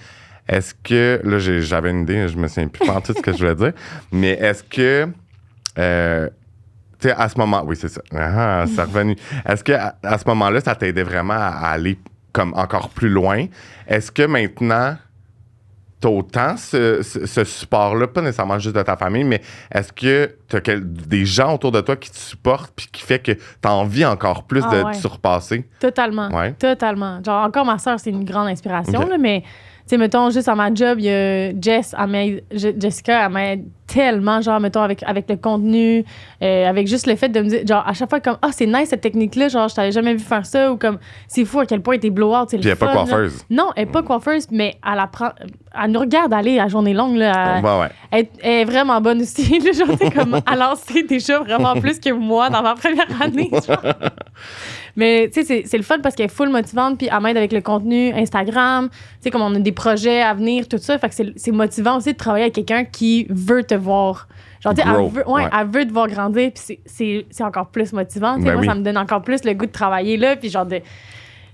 Est-ce que... Là, j'avais une idée, je me souviens plus de tout ce que je voulais dire. Mais est-ce que... tu sais, à ce moment... Oui, c'est ça. Ah, c'est revenu. Est-ce que à ce moment-là, ça t'aidait vraiment à aller comme encore plus loin? Est-ce que maintenant, t'as autant ce support-là, pas nécessairement juste de ta famille, mais est-ce que t'as des gens autour de toi qui te supportent puis qui fait que t'as envie encore plus de te surpasser? Totalement. Ouais. Totalement. Genre, encore ma sœur, c'est une grande inspiration, Okay. là, mais... Tu sais, mettons, juste à ma job, il y a Jessica, elle m'aide tellement, genre, mettons, avec le contenu, avec juste le fait de me dire, genre, à chaque fois, comme, ah, c'est nice cette technique-là, genre, je t'avais jamais vu faire ça, ou comme, c'est fou à quel point t'es blowout, c'est le fun. Puis elle n'est pas coiffeuse. Là. Non, elle n'est pas coiffeuse, mais elle nous regarde aller à journée longue, là. Elle est vraiment bonne aussi, là, genre, tu sais, comme, elle lançait déjà vraiment plus que moi dans ma première année, genre. Mais, tu sais, c'est le fun parce qu'elle est full motivante, puis elle m'aide avec le contenu Instagram, tu sais, comme on a des projets à venir, tout ça. Fait que c'est motivant aussi de travailler avec quelqu'un qui veut te voir. Genre, tu sais, elle veut te voir grandir, puis c'est encore plus motivant. Tu sais, moi, ça me donne encore plus le goût de travailler là, puis genre de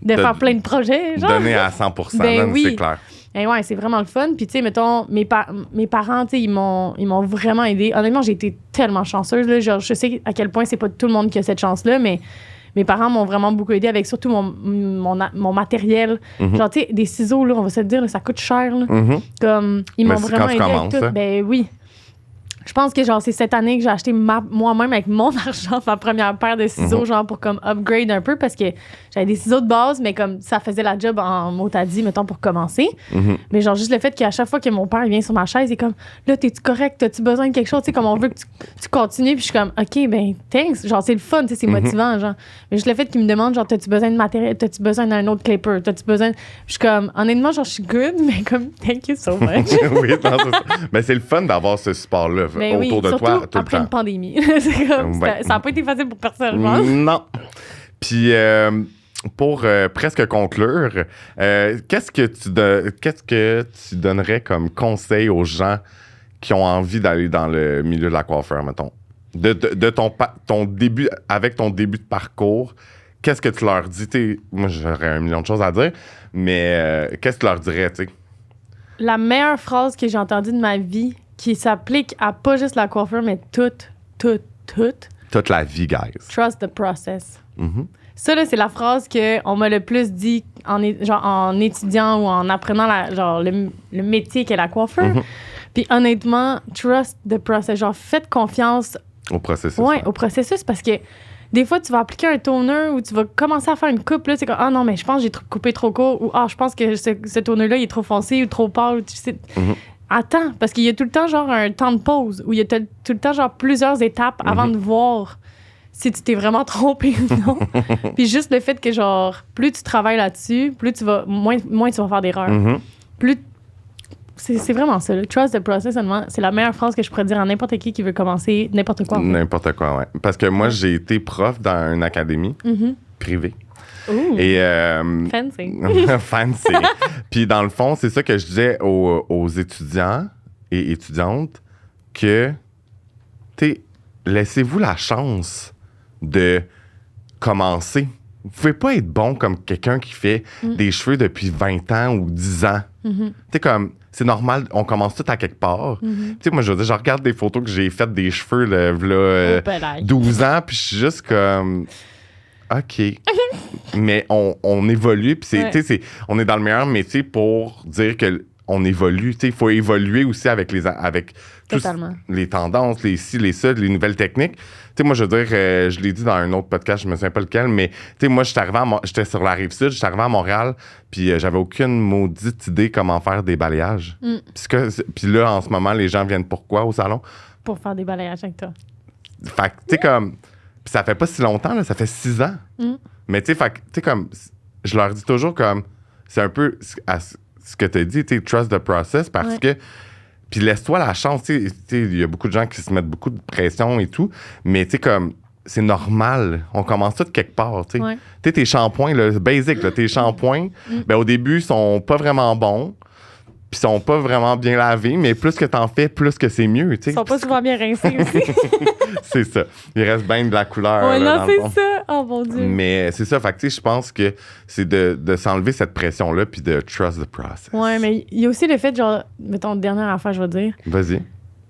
faire plein de projets. Genre. Donner à 100%, ben, oui. C'est clair. Et ouais, c'est vraiment le fun. Puis, tu sais, mettons, mes parents, tu sais, ils m'ont vraiment aidé. Honnêtement, j'ai été tellement chanceuse, là. Genre, je sais à quel point c'est pas tout le monde qui a cette chance-là, mais mes parents m'ont vraiment beaucoup aidé avec surtout mon matériel. Genre, tu sais, des ciseaux, là, on va se le dire, là, ça coûte cher, là. Comme, ils m'ont vraiment aidé avec tout. Ben oui. Je pense que genre c'est cette année que j'ai acheté moi-même avec mon argent ma première paire de ciseaux, genre pour comme upgrade un peu parce que j'avais des ciseaux de base, mais comme ça faisait la job en mot-à-dit, mettons, pour commencer. Mais genre juste le fait qu'à chaque fois que mon père vient sur ma chaise, il est comme, là, t'es-tu correct? T'as-tu besoin de quelque chose? Tu sais, comme on veut que tu continues. Puis je suis comme, OK, ben, thanks. Genre, c'est le fun, tu sais, c'est motivant, genre. Mais juste le fait qu'il me demande, genre, t'as-tu besoin de matériel? T'as-tu besoin d'un autre clipper? T'as-tu besoin. Je suis comme, honnêtement, genre, je suis good, mais comme, thank you so much. Oui, non, c'est ça. Mais c'est le fun d'avoir ce support-là autour de toi tout après le temps. une pandémie. C'est comme, ça n'a pas été facile pour personne, je pense. Non. Puis, pour presque conclure, qu'est-ce que tu donnerais comme conseil aux gens qui ont envie d'aller dans le milieu de la coiffure, mettons? De ton début, avec ton début de parcours, qu'est-ce que tu leur dis? Moi, j'aurais 1 million de choses à dire, mais qu'est-ce que tu leur dirais, tu sais? La meilleure phrase que j'ai entendue de ma vie, qui s'applique à pas juste la coiffure, mais toute. Toute la vie, guys. Trust the process. Ça, là, c'est la phrase qu'on m'a le plus dit en étudiant ou en apprenant le métier qu'est la coiffeur. Mhm. Puis honnêtement, trust the process. Genre, faites confiance Au processus. ouais, au processus parce que des fois, tu vas appliquer un toner ou tu vas commencer à faire une coupe. Là, c'est comme, ah non, mais je pense que j'ai coupé trop court ou ah, je pense que ce toner-là, il est trop foncé ou trop pâle. Ou, tu sais. Mhm. Attends, parce qu'il y a tout le temps genre un temps de pause où il y a tout le temps genre plusieurs étapes avant de voir si tu t'es vraiment trompé ou non. Puis juste le fait que genre plus tu travailles là-dessus, plus tu vas moins tu vas faire d'erreurs. Mhm. Plus c'est vraiment ça. Là. Trust the process, seulement, c'est la meilleure phrase que je pourrais dire à n'importe qui veut commencer n'importe quoi. En fait. N'importe quoi, ouais. Parce que moi, j'ai été prof dans une académie privée. Ooh, Et fancy. fancy. Puis dans le fond, c'est ça que je disais aux étudiants et étudiantes que, laissez-vous la chance de commencer. Vous pouvez pas être bon comme quelqu'un qui fait des cheveux depuis 20 ans ou 10 ans. Comme, c'est normal, on commence tout à quelque part. Moi, je veux dire, je regarde des photos que j'ai faites des cheveux, là, 12 ans, puis je suis juste comme... OK. Mais on évolue, puis on est dans le meilleur métier pour dire qu'on évolue. Il faut évoluer aussi avec tous les tendances, les ci, les ça, les nouvelles techniques. Moi, je veux dire, je l'ai dit dans un autre podcast, je me souviens pas lequel, mais moi, j'étais sur la Rive-Sud, j'étais arrivé à Montréal, puis j'avais aucune maudite idée comment faire des balayages. Puis là, en ce moment, les gens viennent pourquoi au salon? Pour faire des balayages avec toi. Fait que, tu sais, comme... Puis ça fait pas si longtemps, là, ça fait 6 ans. Mais tu sais, comme, je leur dis toujours comme, c'est un peu ce que tu as dit, trust the process, parce que, puis laisse-toi la chance, il y a beaucoup de gens qui se mettent beaucoup de pression et tout, mais tu sais, comme, c'est normal, on commence tout quelque part, tu sais. Tu sais, tes shampoings, là, basic, là, tes shampoings, ben au début, sont pas vraiment bons, puis sont pas vraiment bien lavés, mais plus que t'en fais, plus que c'est mieux, tu sais. Ils sont pas souvent bien rincés aussi. C'est ça. Il reste bien de la couleur. Ouais, là, non, c'est ça. Oh mon Dieu. Mais c'est ça. Fait que, tu sais, je pense que c'est de s'enlever cette pression-là puis de trust the process. Ouais, mais il y a aussi le fait, genre, mettons, dernière affaire, je vais dire. Vas-y.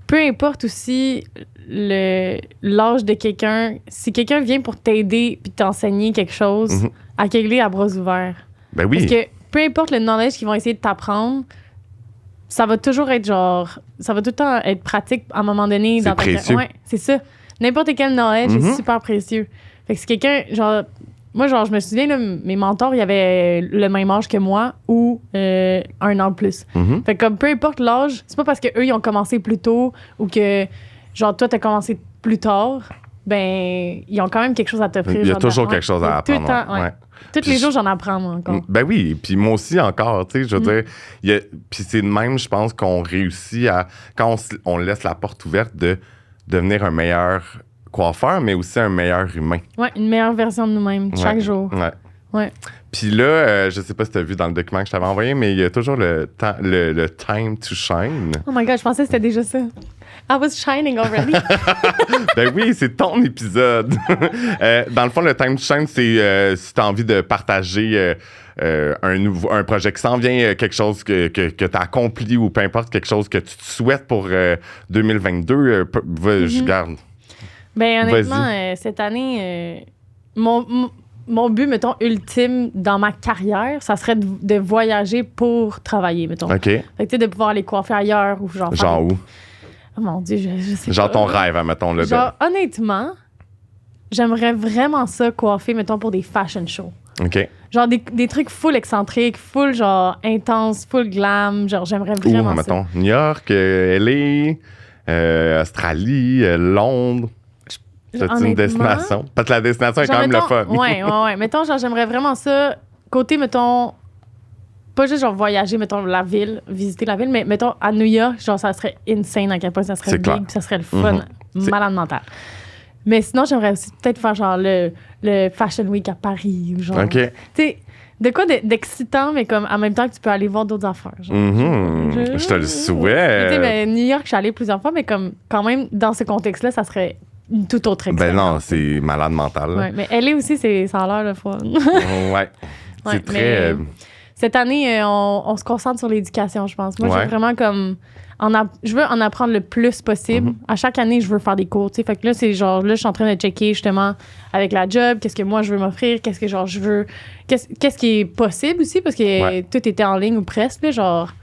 Peu importe aussi l'âge de quelqu'un, si quelqu'un vient pour t'aider puis t'enseigner quelque chose, accueille-les à bras ouverts. Ben oui. Parce que peu importe le knowledge qu'ils vont essayer de t'apprendre, ça va toujours être genre... Ça va tout le temps être pratique à un moment donné. C'est précieux. Ouais, c'est ça. N'importe quel knowledge est super précieux. Fait que si quelqu'un... Genre, moi, genre, je me souviens, là, mes mentors, ils avaient le même âge que moi ou 1 an de plus. Fait que comme peu importe l'âge, c'est pas parce qu'eux, ils ont commencé plus tôt ou que, genre, toi, t'as commencé plus tard, ben, ils ont quand même quelque chose à t'offrir. Il y a toujours quelque chose à apprendre. Tout le temps, ouais. Tous les jours, j'en apprends, moi, encore. Ben oui, puis moi aussi encore, tu sais, je veux dire, puis c'est de même, je pense qu'on réussit à, quand on laisse la porte ouverte de devenir un meilleur coiffeur, mais aussi un meilleur humain. Ouais, une meilleure version de nous-mêmes, chaque jour. Ouais. Puis là, je sais pas si tu as vu dans le document que je t'avais envoyé, mais il y a toujours le time to shine. Oh my God, je pensais que c'était déjà ça. I was shining already. Ben oui, c'est ton épisode. Dans le fond, le time to shine, c'est si tu as envie de partager un projet qui s'en vient, quelque chose que tu as accompli ou peu importe, quelque chose que tu te souhaites pour 2022, je garde. Ben honnêtement, cette année, mon but, mettons, ultime dans ma carrière, ça serait de voyager pour travailler, mettons. OK. Fait que tu sais, de pouvoir aller coiffer ailleurs ou genre... Genre où? Oh mon Dieu, je sais genre pas. Ton rêve, mettons. Là, genre, honnêtement, j'aimerais vraiment ça coiffer, mettons, pour des fashion shows. OK. Genre des trucs full excentriques, full genre intense, full glam. Genre, j'aimerais vraiment ça. Mettons, New York, LA, Australie, Londres. C'est une destination. Parce que la destination est quand même le fun. Ouais. Mettons, genre, j'aimerais vraiment ça. Côté, mettons, pas juste genre voyager, mettons, la ville, visiter la ville, mais mettons, à New York, genre, ça serait insane à quel point ça serait big, puis ça serait le fun, malade mental. Mais sinon, j'aimerais aussi peut-être faire genre le Fashion Week à Paris. Ou genre, OK. Tu sais, de quoi d'excitant, mais comme en même temps que tu peux aller voir d'autres affaires. Genre. Je te le souhaite. Tu sais, mais New York, je suis allée plusieurs fois, mais comme quand même, dans ce contexte-là, ça serait une toute autre expérience. Ben non, c'est malade mental. Ouais, mais elle est aussi, ça a l'air le fun. Ouais. C'est très... Cette année, on se concentre sur l'éducation, je pense. Moi, Ouais. j'ai vraiment comme... je veux en apprendre le plus possible. À chaque année, je veux faire des cours, tu sais. Fait que là, c'est genre... Là, je suis en train de checker, justement, avec la job, qu'est-ce que moi, je veux m'offrir, qu'est-ce que, genre, je veux... Qu'est-ce qui est possible aussi, parce que Ouais. tout était en ligne ou presque, là, genre...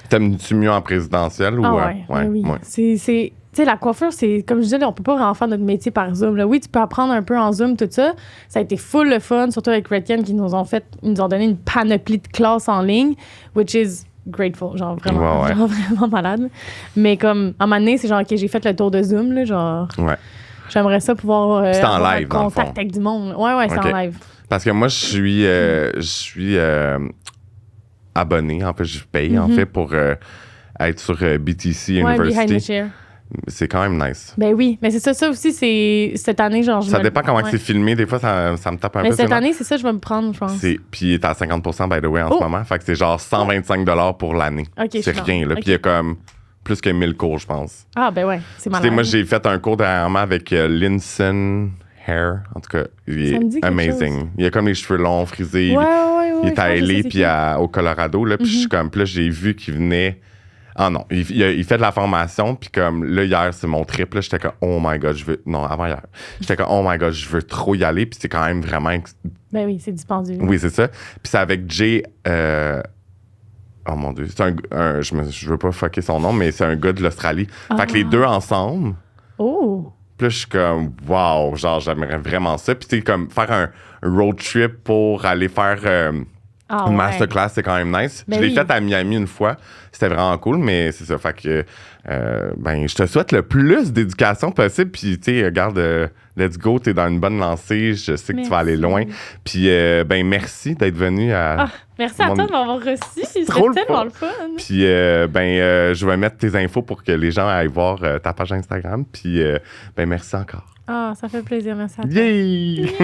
T'aimes-tu mieux en présidentiel ou... Ah ouais, oui. ouais. C'est tu sais, la coiffure, c'est comme je disais, là, on peut pas vraiment faire notre métier par Zoom. Là. Oui, tu peux apprendre un peu en Zoom, tout ça. Ça a été full le fun, surtout avec Retienne qui ils nous ont donné une panoplie de classes en ligne, which is grateful, genre vraiment, Ouais. genre vraiment malade. Mais comme, à un moment donné, c'est genre, OK, j'ai fait le tour de Zoom, là, genre, Ouais. j'aimerais ça pouvoir C'est en avoir live, un dans le contact fond. avec du monde. Ouais, c'est OK. en live. Parce que moi, je suis abonné. En fait, je paye, en fait, pour être sur BTC Ouais, behind the University. chair. C'est quand même nice. Ben oui, mais c'est ça aussi, c'est cette année, genre, Ça dépend comment ouais. c'est filmé. Des fois, ça me tape un Mais peu. cette sur année, c'est ça, je vais me prendre, je pense. Puis il est à 50% by the way en ce Oh! moment. Fait que c'est genre 125 pour l'année. OK, je C'est suis rien, là. OK. Puis il y a comme plus que 1000 cours, je pense. Ah, ben ouais, c'est Tu sais, malade. moi, j'ai fait un cours dernièrement avec Linson Hair. En tout cas, il Ça me dit est quelque amazing. chose. Il a comme les cheveux longs, frisés. Ouais. Il est je à pense que je sais LA c'est puis qui. au Colorado. Là, puis je suis comme, puis là, j'ai vu qu'il venait. Ah non, il fait de la formation. Puis comme là, hier, c'est mon trip. Là, j'étais comme, oh my god, je veux. Non, avant hier. J'étais comme, oh my god, je veux trop y aller. Puis c'est quand même vraiment. Ben oui, c'est dispendieux. Oui, c'est ça. Puis c'est avec Jay. Oh mon Dieu. C'est je veux pas fucker son nom, mais c'est un gars de l'Australie. Fait que les deux ensemble. Oh! Puis là, je suis comme, wow, genre, j'aimerais vraiment ça. Puis tu sais, comme faire un road trip pour aller faire Ah, une ouais. masterclass, c'est quand même nice. Ben je l'ai oui. faite à Miami une fois. C'était vraiment cool, mais c'est ça. Fait que, ben, je te souhaite le plus d'éducation possible. Puis, tu sais, regarde, let's go, t'es dans une bonne lancée. Je sais que tu vas aller Merci. loin. Puis, ben, merci d'être venu à. Ah, merci à Mon- toi de m'avoir reçu. C'était trop le tellement fun. le fun. Puis, je vais mettre tes infos pour que les gens aillent voir ta page Instagram. Puis, ben, merci encore. Ah, ça fait plaisir. Merci à toi. Yay!